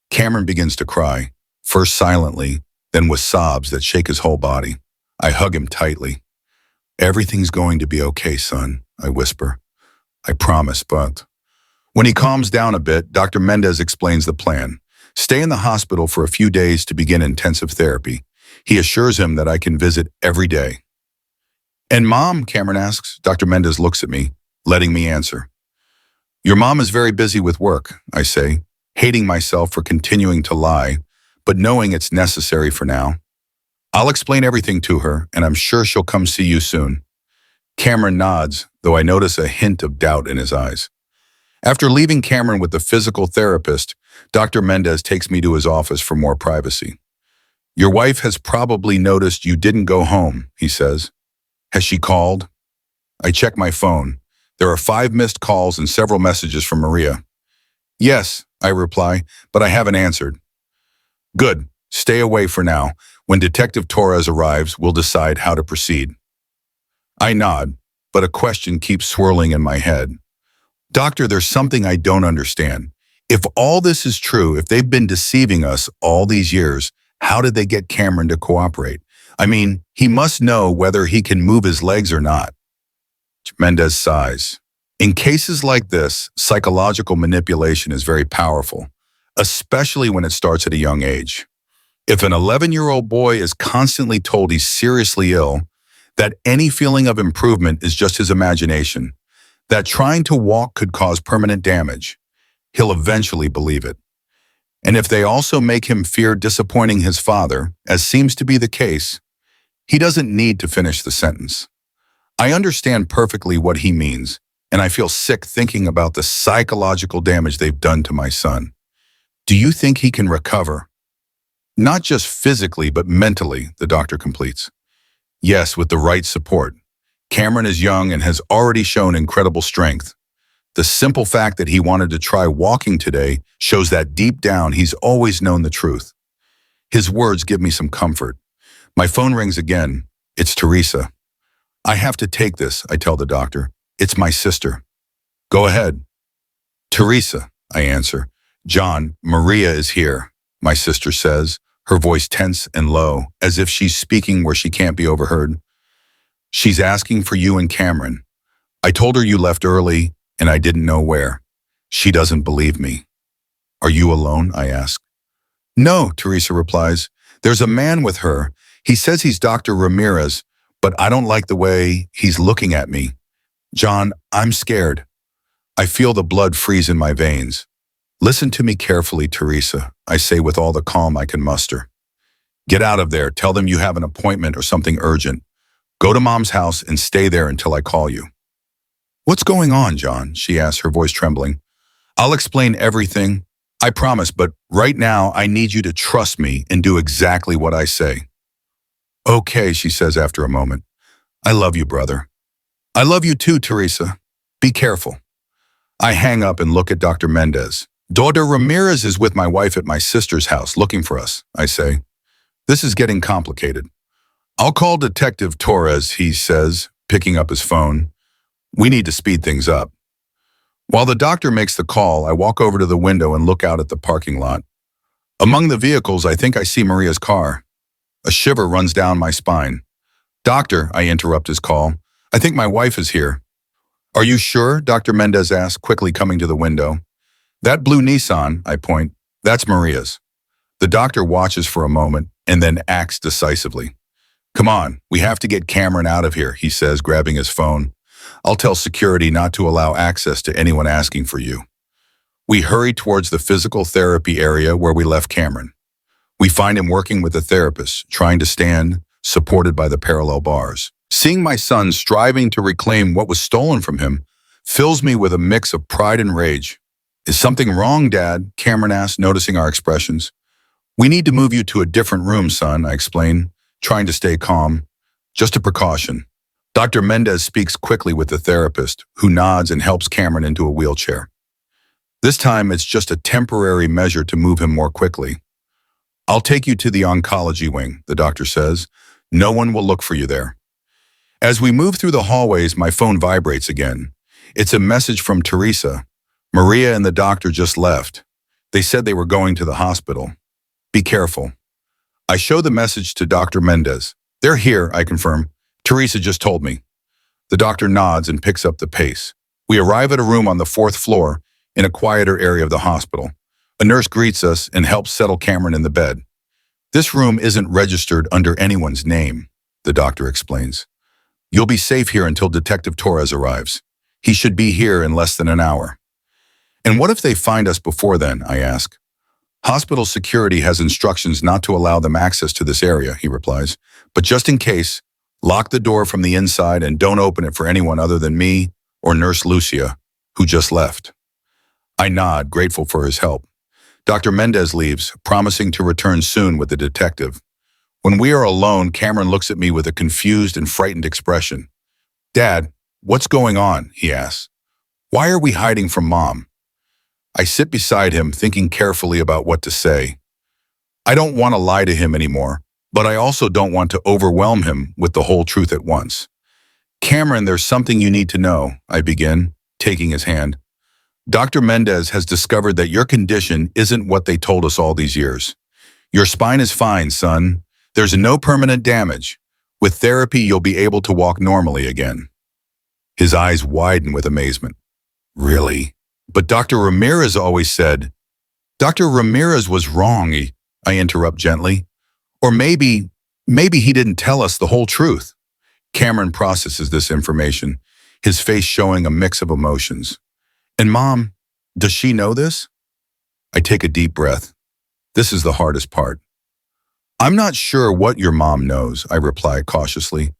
Cameron begins to cry, first silently, then with sobs that shake his whole body. I hug him tightly. Everything's going to be okay, son, I whisper. I promise, but... When he calms down a bit, Dr. Mendez explains the plan. Stay in the hospital for a few days to begin intensive therapy. He assures him that I can visit every day. And Mom, Cameron asks. Dr. Mendez looks at me, letting me answer. Your mom is very busy with work, I say, hating myself for continuing to lie, but knowing it's necessary for now. I'll explain everything to her, and I'm sure she'll come see you soon. Cameron nods, though I notice a hint of doubt in his eyes. After leaving Cameron with the physical therapist, Dr. Mendez takes me to his office for more privacy. Your wife has probably noticed you didn't go home, he says. Has she called? I check my phone. There are 5 missed calls and several messages from Maria. Yes, I reply, but I haven't answered. Good. Stay away for now. When Detective Torres arrives, we'll decide how to proceed. I nod, but a question keeps swirling in my head. Doctor, there's something I don't understand. If all this is true, if they've been deceiving us all these years, how did they get Cameron to cooperate? I mean, he must know whether he can move his legs or not. Mendez sighs. In cases like this, psychological manipulation is very powerful, especially when it starts at a young age. If an 11-year-old boy is constantly told he's seriously ill, that any feeling of improvement is just his imagination, that trying to walk could cause permanent damage, he'll eventually believe it. And if they also make him fear disappointing his father, as seems to be the case, he doesn't need to finish the sentence. I understand perfectly what he means, and I feel sick thinking about the psychological damage they've done to my son. Do you think he can recover? Not just physically, but mentally, the doctor completes. Yes, with the right support. Cameron is young and has already shown incredible strength. The simple fact that he wanted to try walking today shows that deep down he's always known the truth. His words give me some comfort. My phone rings again. It's Teresa. I have to take this, I tell the doctor. It's my sister. Go ahead. Teresa, I answer. John, Maria is here, my sister says, her voice tense and low, as if she's speaking where she can't be overheard. She's asking for you and Cameron. I told her you left early, and I didn't know where. She doesn't believe me. Are you alone? I ask. No, Teresa replies. There's a man with her. He says he's Dr. Ramirez, but I don't like the way he's looking at me. John, I'm scared. I feel the blood freeze in my veins. Listen to me carefully, Teresa, I say with all the calm I can muster. Get out of there. Tell them you have an appointment or something urgent. Go to Mom's house and stay there until I call you. What's going on, John? She asks, her voice trembling. I'll explain everything. I promise, but right now I need you to trust me and do exactly what I say. Okay, she says after a moment. I love you, brother. I love you too, Teresa. Be careful. I hang up and look at Dr. Mendez. Daughter Ramirez is with my wife at my sister's house looking for us, I say. This is getting complicated. I'll call Detective Torres, he says, picking up his phone. We need to speed things up. While the doctor makes the call, I walk over to the window and look out at the parking lot. Among the vehicles, I think I see Maria's car. A shiver runs down my spine. Doctor, I interrupt his call. I think my wife is here. Are you sure? Dr. Mendez asks, quickly coming to the window. That blue Nissan, I point, that's Maria's. The doctor watches for a moment and then acts decisively. Come on, we have to get Cameron out of here, he says, grabbing his phone. I'll tell security not to allow access to anyone asking for you. We hurry towards the physical therapy area where we left Cameron. We find him working with a therapist, trying to stand, supported by the parallel bars. Seeing my son striving to reclaim what was stolen from him fills me with a mix of pride and rage. Is something wrong, Dad? Cameron asks, noticing our expressions. We need to move you to a different room, son, I explain, trying to stay calm. Just a precaution. Dr. Mendez speaks quickly with the therapist, who nods and helps Cameron into a wheelchair. This time, it's just a temporary measure to move him more quickly. I'll take you to the oncology wing, the doctor says. No one will look for you there. As we move through the hallways, my phone vibrates again. It's a message from Teresa. Maria and the doctor just left. They said they were going to the hospital. Be careful. I show the message to Dr. Mendez. They're here, I confirm. Teresa just told me. The doctor nods and picks up the pace. We arrive at a room on the 4th floor in a quieter area of the hospital. A nurse greets us and helps settle Cameron in the bed. This room isn't registered under anyone's name, the doctor explains. You'll be safe here until Detective Torres arrives. He should be here in less than an hour. And what if they find us before then, I ask. Hospital security has instructions not to allow them access to this area, he replies. But just in case, lock the door from the inside and don't open it for anyone other than me or Nurse Lucia, who just left. I nod, grateful for his help. Dr. Mendez leaves, promising to return soon with the detective. When we are alone, Cameron looks at me with a confused and frightened expression. Dad, what's going on? He asks. Why are we hiding from Mom? I sit beside him, thinking carefully about what to say. I don't want to lie to him anymore, but I also don't want to overwhelm him with the whole truth at once. Cameron, there's something you need to know, I begin, taking his hand. Dr. Mendez has discovered that your condition isn't what they told us all these years. Your spine is fine, son. There's no permanent damage. With therapy, you'll be able to walk normally again. His eyes widen with amazement. Really? But Dr. Ramirez always said. Dr. Ramirez was wrong, I interrupt gently. Or maybe he didn't tell us the whole truth. Cameron processes this information, his face showing a mix of emotions. And Mom, does she know this? I take a deep breath. This is the hardest part. I'm not sure what your mom knows, I reply cautiously.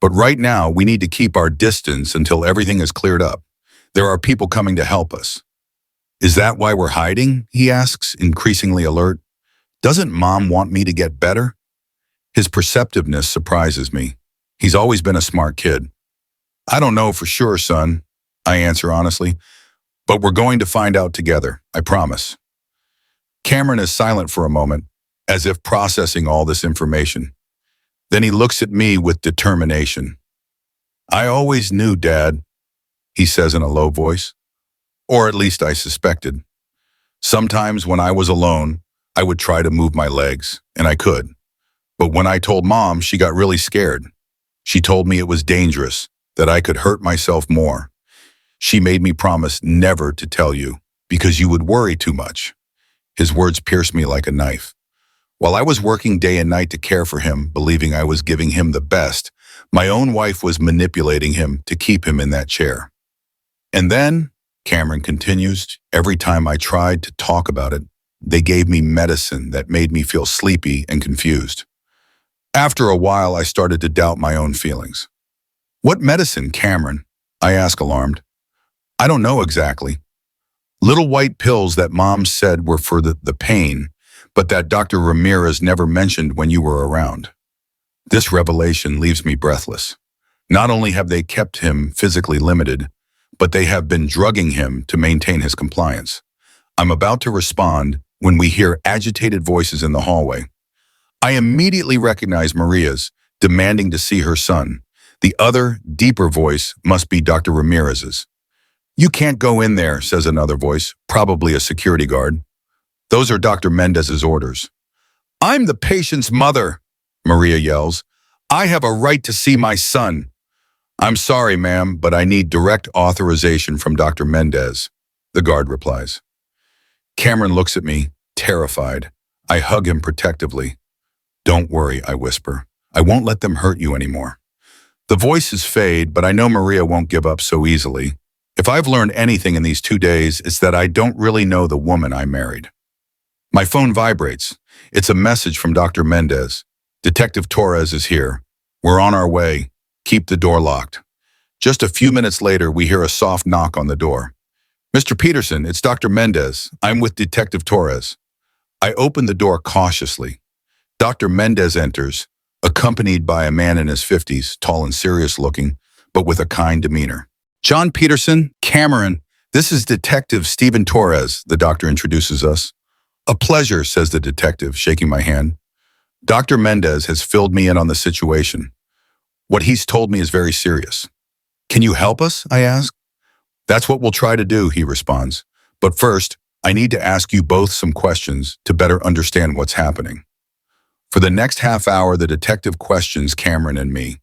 But right now, we need to keep our distance until everything is cleared up. There are people coming to help us. Is that why we're hiding? He asks, increasingly alert. Doesn't Mom want me to get better? His perceptiveness surprises me. He's always been a smart kid. I don't know for sure, son, I answer honestly. But we're going to find out together, I promise. Cameron is silent for a moment, as if processing all this information. Then he looks at me with determination. I always knew, Dad, he says in a low voice. Or at least I suspected. Sometimes when I was alone, I would try to move my legs, and I could. But when I told Mom, she got really scared. She told me it was dangerous, that I could hurt myself more. She made me promise never to tell you, because you would worry too much. His words pierced me like a knife. While I was working day and night to care for him, believing I was giving him the best, My own wife was manipulating him to keep him in that chair. And then, Cameron continues, every time I tried to talk about it, they gave me medicine that made me feel sleepy and confused. After a while, I started to doubt my own feelings. What medicine, Cameron? I ask, alarmed. I don't know exactly. Little white pills that Mom said were for the pain, but that Dr. Ramirez never mentioned when you were around. This revelation leaves me breathless. Not only have they kept him physically limited, but they have been drugging him to maintain his compliance. I'm about to respond when we hear agitated voices in the hallway. I immediately recognize Maria's, demanding to see her son. The other, deeper voice must be Dr. Ramirez's. You can't go in there, says another voice, probably a security guard. Those are Dr. Mendez's orders. I'm the patient's mother, Maria yells. I have a right to see my son. I'm sorry, ma'am, but I need direct authorization from Dr. Mendez, the guard replies. Cameron looks at me, terrified. I hug him protectively. Don't worry, I whisper. I won't let them hurt you anymore. The voices fade, but I know Maria won't give up so easily. If I've learned anything in these 2 days, it's that I don't really know the woman I married. My phone vibrates. It's a message from Dr. Mendez. Detective Torres is here. We're on our way. Keep the door locked. Just a few minutes later, we hear a soft knock on the door. Mr. Peterson, it's Dr. Mendez. I'm with Detective Torres. I open the door cautiously. Dr. Mendez enters, accompanied by a man in his 50s, tall and serious looking, but with a kind demeanor. John Peterson, Cameron, this is Detective Stephen Torres, the doctor introduces us. A pleasure, says the detective, shaking my hand. Dr. Mendez has filled me in on the situation. What he's told me is very serious. Can you help us? I ask. That's what we'll try to do, he responds. But first, I need to ask you both some questions to better understand what's happening. For the next half hour, the detective questions Cameron and me.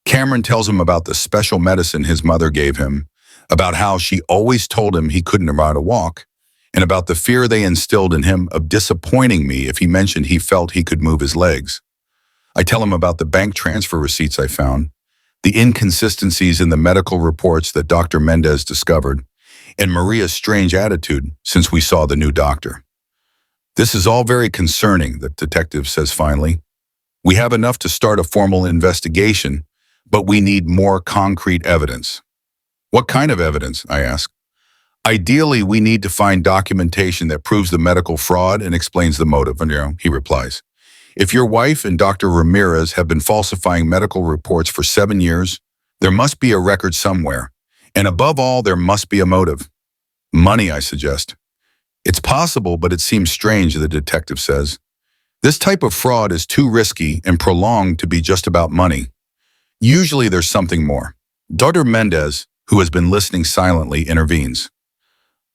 Cameron tells him about the special medicine his mother gave him, about how she always told him he couldn't ride a walk, and about the fear they instilled in him of disappointing me if he mentioned he felt he could move his legs. I tell him about the bank transfer receipts I found, the inconsistencies in the medical reports that Dr. Mendez discovered, and Maria's strange attitude since we saw the new doctor. This is all very concerning, the detective says finally. We have enough to start a formal investigation, but we need more concrete evidence. What kind of evidence? I ask. Ideally, we need to find documentation that proves the medical fraud and explains the motive, he replies. If your wife and Dr. Ramirez have been falsifying medical reports for 7 years, there must be a record somewhere. And above all, there must be a motive. Money, I suggest. It's possible, but it seems strange, the detective says. This type of fraud is too risky and prolonged to be just about money. Usually there's something more. Dr. Mendez, who has been listening silently, intervenes.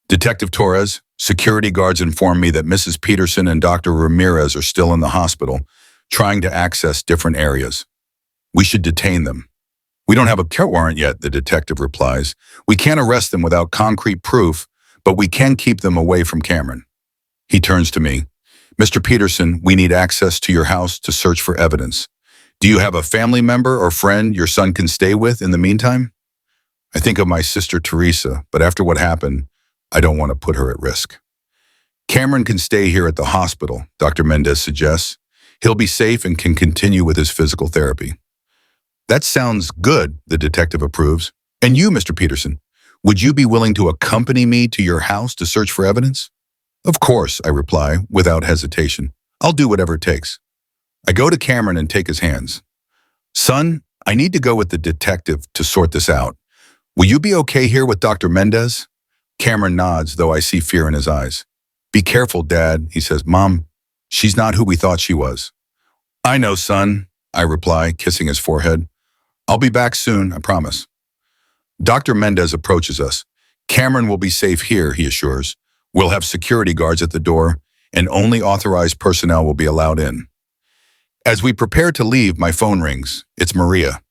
Detective Torres, security guards inform me that Mrs. Peterson and Dr. Ramirez are still in the hospital, trying to access different areas. We should detain them. We don't have a court warrant yet, the detective replies. We can't arrest them without concrete proof, but we can keep them away from Cameron. He turns to me. Mr. Peterson, we need access to your house to search for evidence. Do you have a family member or friend your son can stay with in the meantime? I think of my sister Teresa, but after what happened, I don't want to put her at risk. Cameron can stay here at the hospital, Dr. Mendez suggests. He'll be safe and can continue with his physical therapy. That sounds good, the detective approves. And you, Mr. Peterson, would you be willing to accompany me to your house to search for evidence? Of course, I reply, without hesitation. I'll do whatever it takes. I go to Cameron and take his hands. Son, I need to go with the detective to sort this out. Will you be okay here with Dr. Mendez? Cameron nods, though I see fear in his eyes. Be careful, Dad, he says. Mom, she's not who we thought she was. I know, son, I reply, kissing his forehead. I'll be back soon, I promise. Dr. Mendez approaches us. Cameron will be safe here, he assures. We'll have security guards at the door, and only authorized personnel will be allowed in. As we prepare to leave, my phone rings. It's Maria.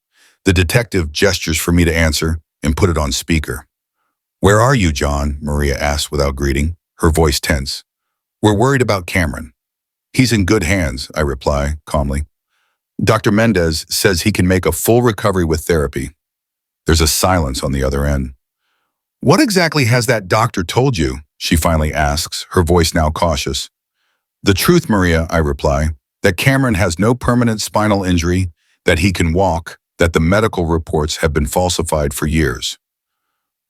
The detective gestures for me to answer and put it on speaker. Where are you, John? Maria asks without greeting, her voice tense. We're worried about Cameron. He's in good hands, I reply calmly. Dr. Mendez says he can make a full recovery with therapy. There's a silence on the other end. What exactly has that doctor told you? She finally asks, her voice now cautious. The truth, Maria, I reply, that Cameron has no permanent spinal injury, that he can walk, that the medical reports have been falsified for years.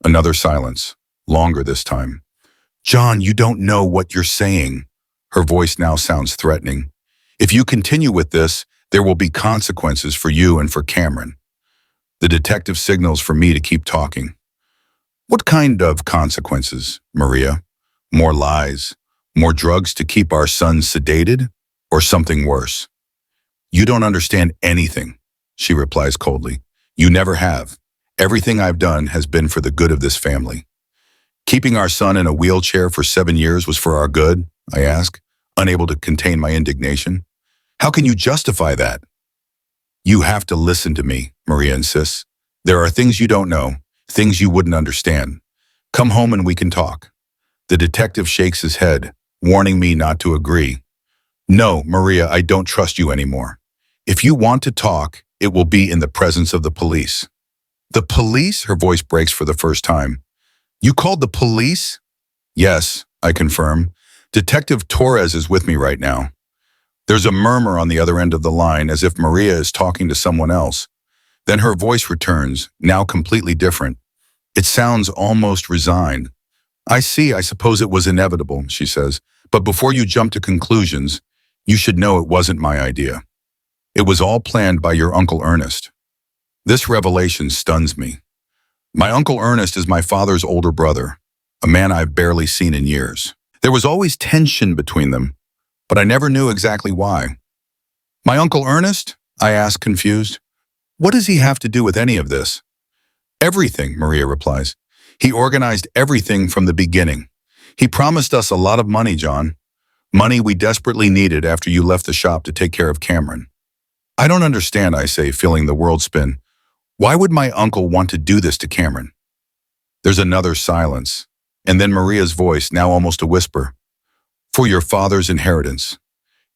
Another silence, longer this time. John, you don't know what you're saying. Her voice now sounds threatening. If you continue with this, there will be consequences for you and for Cameron. The detective signals for me to keep talking. What kind of consequences, Maria? More lies? More drugs to keep our son sedated? Or something worse? You don't understand anything, she replies coldly. You never have. Everything I've done has been for the good of this family. Keeping our son in a wheelchair for 7 years was for our good, I ask, unable to contain my indignation. How can you justify that? You have to listen to me, Maria insists. There are things you don't know, things you wouldn't understand. Come home and we can talk. The detective shakes his head, warning me not to agree. No, Maria, I don't trust you anymore. If you want to talk, it will be in the presence of the police. The police? Her voice breaks for the first time. You called the police? Yes, I confirm. Detective Torres is with me right now. There's a murmur on the other end of the line, as if Maria is talking to someone else. Then her voice returns, now completely different. It sounds almost resigned. I see, I suppose it was inevitable, she says. But before you jump to conclusions, you should know it wasn't my idea. It was all planned by your Uncle Ernest. This revelation stuns me. My Uncle Ernest is my father's older brother, a man I've barely seen in years. There was always tension between them, but I never knew exactly why. My Uncle Ernest? I asked, confused. What does he have to do with any of this? Everything, Maria replies. He organized everything from the beginning. He promised us a lot of money, John. Money we desperately needed after you left the shop to take care of Cameron. I don't understand, I say, feeling the world spin. Why would my uncle want to do this to Cameron? There's another silence, and then Maria's voice, now almost a whisper. For your father's inheritance.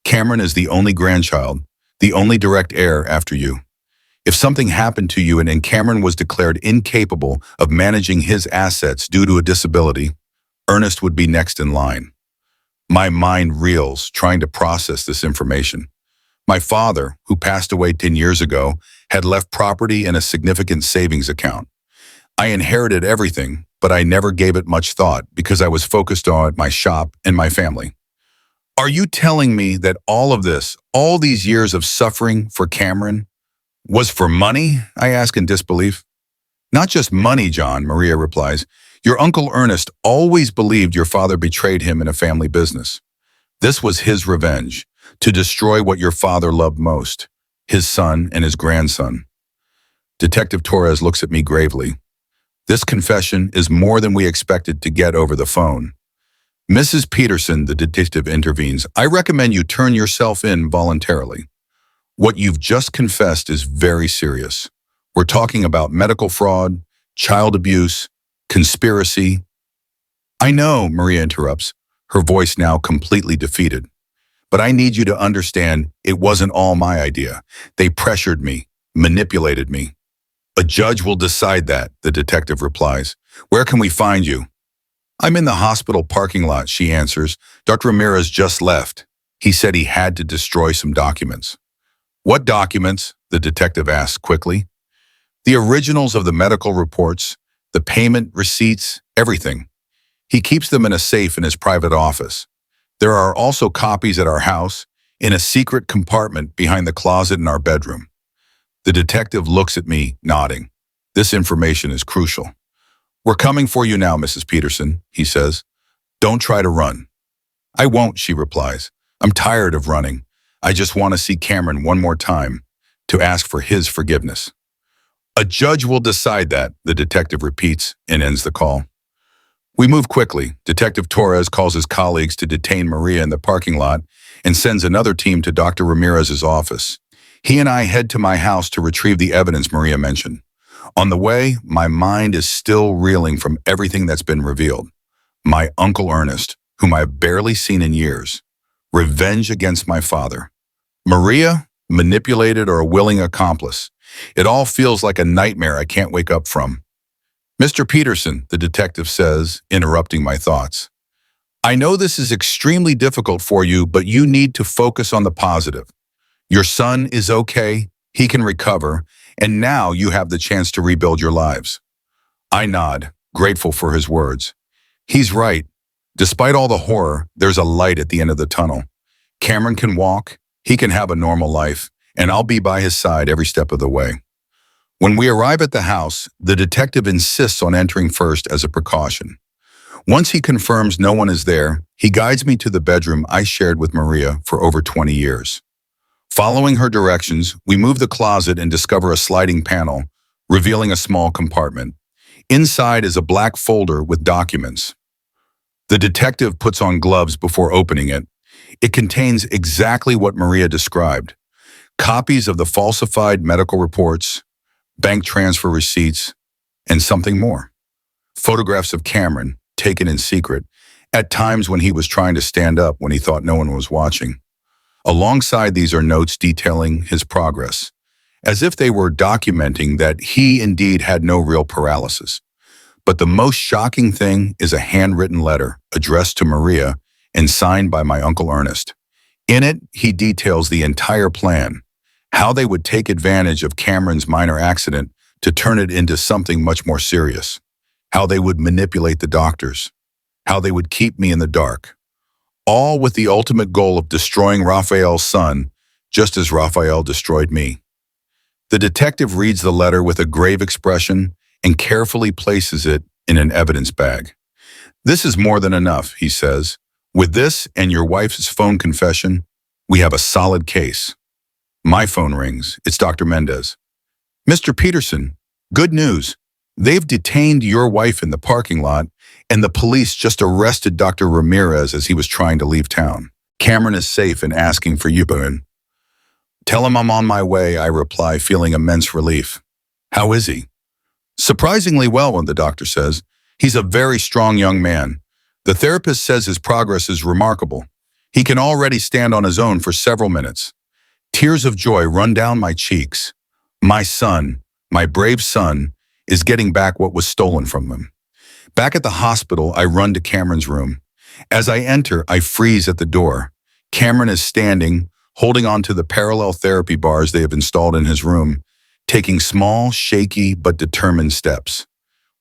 Cameron is the only grandchild, the only direct heir after you. If something happened to you and Cameron was declared incapable of managing his assets due to a disability, Ernest would be next in line. My mind reels, trying to process this information. My father, who passed away 10 years ago, had left property and a significant savings account. I inherited everything, but I never gave it much thought because I was focused on my shop and my family. Are you telling me that all of this, all these years of suffering for Cameron, was for money? I ask in disbelief. Not just money, John, Maria replies. Your Uncle Ernest always believed your father betrayed him in a family business. This was his revenge, to destroy what your father loved most, his son and his grandson. Detective Torres looks at me gravely. This confession is more than we expected to get over the phone. Mrs. Peterson, the detective intervenes, I recommend you turn yourself in voluntarily. What you've just confessed is very serious. We're talking about medical fraud, child abuse, conspiracy. I know, Maria interrupts, her voice now completely defeated. But I need you to understand it wasn't all my idea. They pressured me, manipulated me. A judge will decide that, the detective replies. Where can we find you? I'm in the hospital parking lot, she answers. Dr. Ramirez just left. He said he had to destroy some documents. What documents? The detective asks quickly. The originals of the medical reports, the payment receipts, everything. He keeps them in a safe in his private office. There are also copies at our house, in a secret compartment behind the closet in our bedroom. The detective looks at me, nodding. This information is crucial. We're coming for you now, Mrs. Peterson, he says. Don't try to run. I won't, she replies. I'm tired of running. I just want to see Cameron one more time, to ask for his forgiveness. A judge will decide that, the detective repeats and ends the call. We move quickly. Detective Torres calls his colleagues to detain Maria in the parking lot and sends another team to Dr. Ramirez's office. He and I head to my house to retrieve the evidence Maria mentioned. On the way, my mind is still reeling from everything that's been revealed. My Uncle Ernest, whom I've barely seen in years. Revenge against my father. Maria, manipulated, or a willing accomplice. It all feels like a nightmare I can't wake up from. Mr. Peterson, the detective says, interrupting my thoughts. I know this is extremely difficult for you, but you need to focus on the positive. Your son is okay, he can recover, and now you have the chance to rebuild your lives. I nod, grateful for his words. He's right. Despite all the horror, there's a light at the end of the tunnel. Cameron can walk, he can have a normal life, and I'll be by his side every step of the way. When we arrive at the house, the detective insists on entering first as a precaution. Once he confirms no one is there, he guides me to the bedroom I shared with Maria for over 20 years. Following her directions, we move the closet and discover a sliding panel, revealing a small compartment. Inside is a black folder with documents. The detective puts on gloves before opening it. It contains exactly what Maria described: copies of the falsified medical reports, bank transfer receipts, and something more. Photographs of Cameron, taken in secret, at times when he was trying to stand up when he thought no one was watching. Alongside these are notes detailing his progress, as if they were documenting that he indeed had no real paralysis. But the most shocking thing is a handwritten letter addressed to Maria and signed by my Uncle Ernest. In it, he details the entire plan, how they would take advantage of Cameron's minor accident to turn it into something much more serious, how they would manipulate the doctors, how they would keep me in the dark, all with the ultimate goal of destroying Raphael's son, just as Raphael destroyed me. The detective reads the letter with a grave expression and carefully places it in an evidence bag. This is more than enough, he says. With this and your wife's phone confession, we have a solid case. My phone rings. It's Dr. Mendez. Mr. Peterson, good news. They've detained your wife in the parking lot, and the police just arrested Dr. Ramirez as he was trying to leave town. Cameron is safe and asking for you, Boone. Tell him I'm on my way, I reply, feeling immense relief. How is he? Surprisingly well, the doctor says. He's a very strong young man. The therapist says his progress is remarkable. He can already stand on his own for several minutes. Tears of joy run down my cheeks. My son, my brave son, is getting back what was stolen from him. Back at the hospital, I run to Cameron's room. As I enter, I freeze at the door. Cameron is standing, holding on to the parallel therapy bars they have installed in his room, taking small, shaky, but determined steps.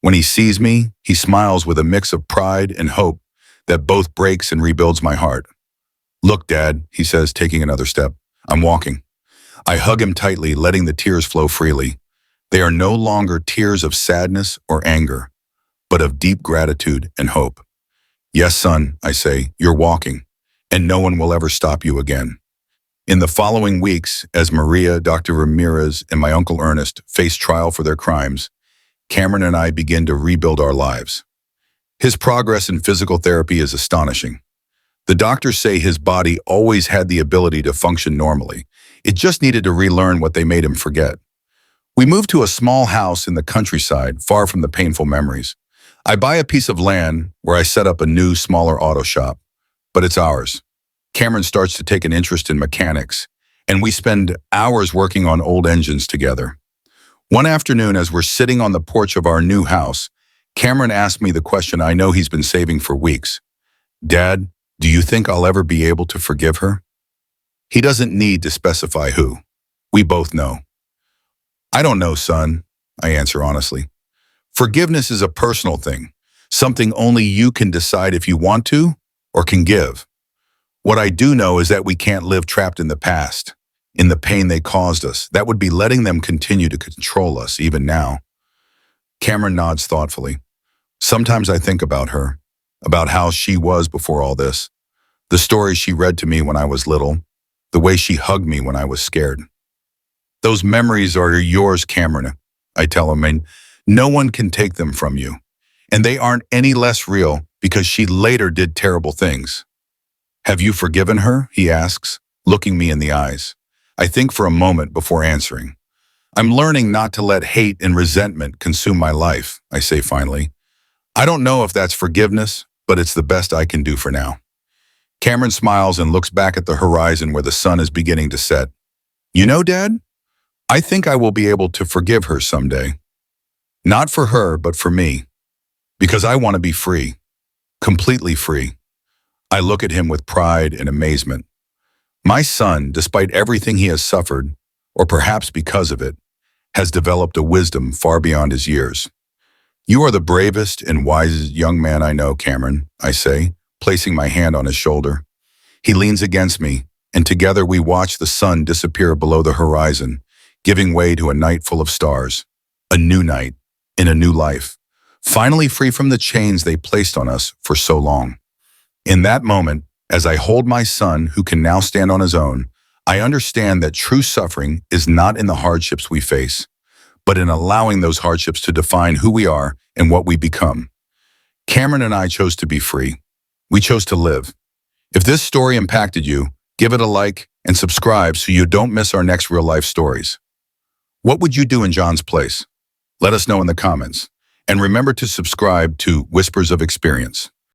When he sees me, he smiles with a mix of pride and hope that both breaks and rebuilds my heart. Look, Dad, he says, taking another step. I'm walking. I hug him tightly, letting the tears flow freely. They are no longer tears of sadness or anger, but of deep gratitude and hope. Yes, son, I say, you're walking, and no one will ever stop you again. In the following weeks, as Maria, Dr. Ramirez, and my Uncle Ernest face trial for their crimes, Cameron and I begin to rebuild our lives. His progress in physical therapy is astonishing. The doctors say his body always had the ability to function normally. It just needed to relearn what they made him forget. We moved to a small house in the countryside, far from the painful memories. I buy a piece of land where I set up a new, smaller auto shop, but it's ours. Cameron starts to take an interest in mechanics, and we spend hours working on old engines together. One afternoon, as we're sitting on the porch of our new house, Cameron asked me the question I know he's been saving for weeks. Dad, do you think I'll ever be able to forgive her? He doesn't need to specify who. We both know. I don't know, son, I answer honestly. Forgiveness is a personal thing, something only you can decide if you want to or can give. What I do know is that we can't live trapped in the past, in the pain they caused us. That would be letting them continue to control us, even now. Cameron nods thoughtfully. Sometimes I think about her, about how she was before all this, the stories she read to me when I was little, the way she hugged me when I was scared. Those memories are yours, Cameron, I tell him, and no one can take them from you. And they aren't any less real because she later did terrible things. Have you forgiven her? He asks, looking me in the eyes. I think for a moment before answering. I'm learning not to let hate and resentment consume my life, I say finally. I don't know if that's forgiveness, but it's the best I can do for now. Cameron smiles and looks back at the horizon where the sun is beginning to set. You know, Dad, I think I will be able to forgive her someday. Not for her, but for me. Because I want to be free. Completely free. I look at him with pride and amazement. My son, despite everything he has suffered, or perhaps because of it, has developed a wisdom far beyond his years. You are the bravest and wisest young man I know, Cameron, I say, placing my hand on his shoulder. He leans against me, and together we watch the sun disappear below the horizon, giving way to a night full of stars. A new night, in a new life, finally free from the chains they placed on us for so long. In that moment, as I hold my son who can now stand on his own, I understand that true suffering is not in the hardships we face, but in allowing those hardships to define who we are and what we become. Cameron and I chose to be free. We chose to live. If this story impacted you, give it a like and subscribe so you don't miss our next real-life stories. What would you do in John's place? Let us know in the comments. And remember to subscribe to Whispers of Experience.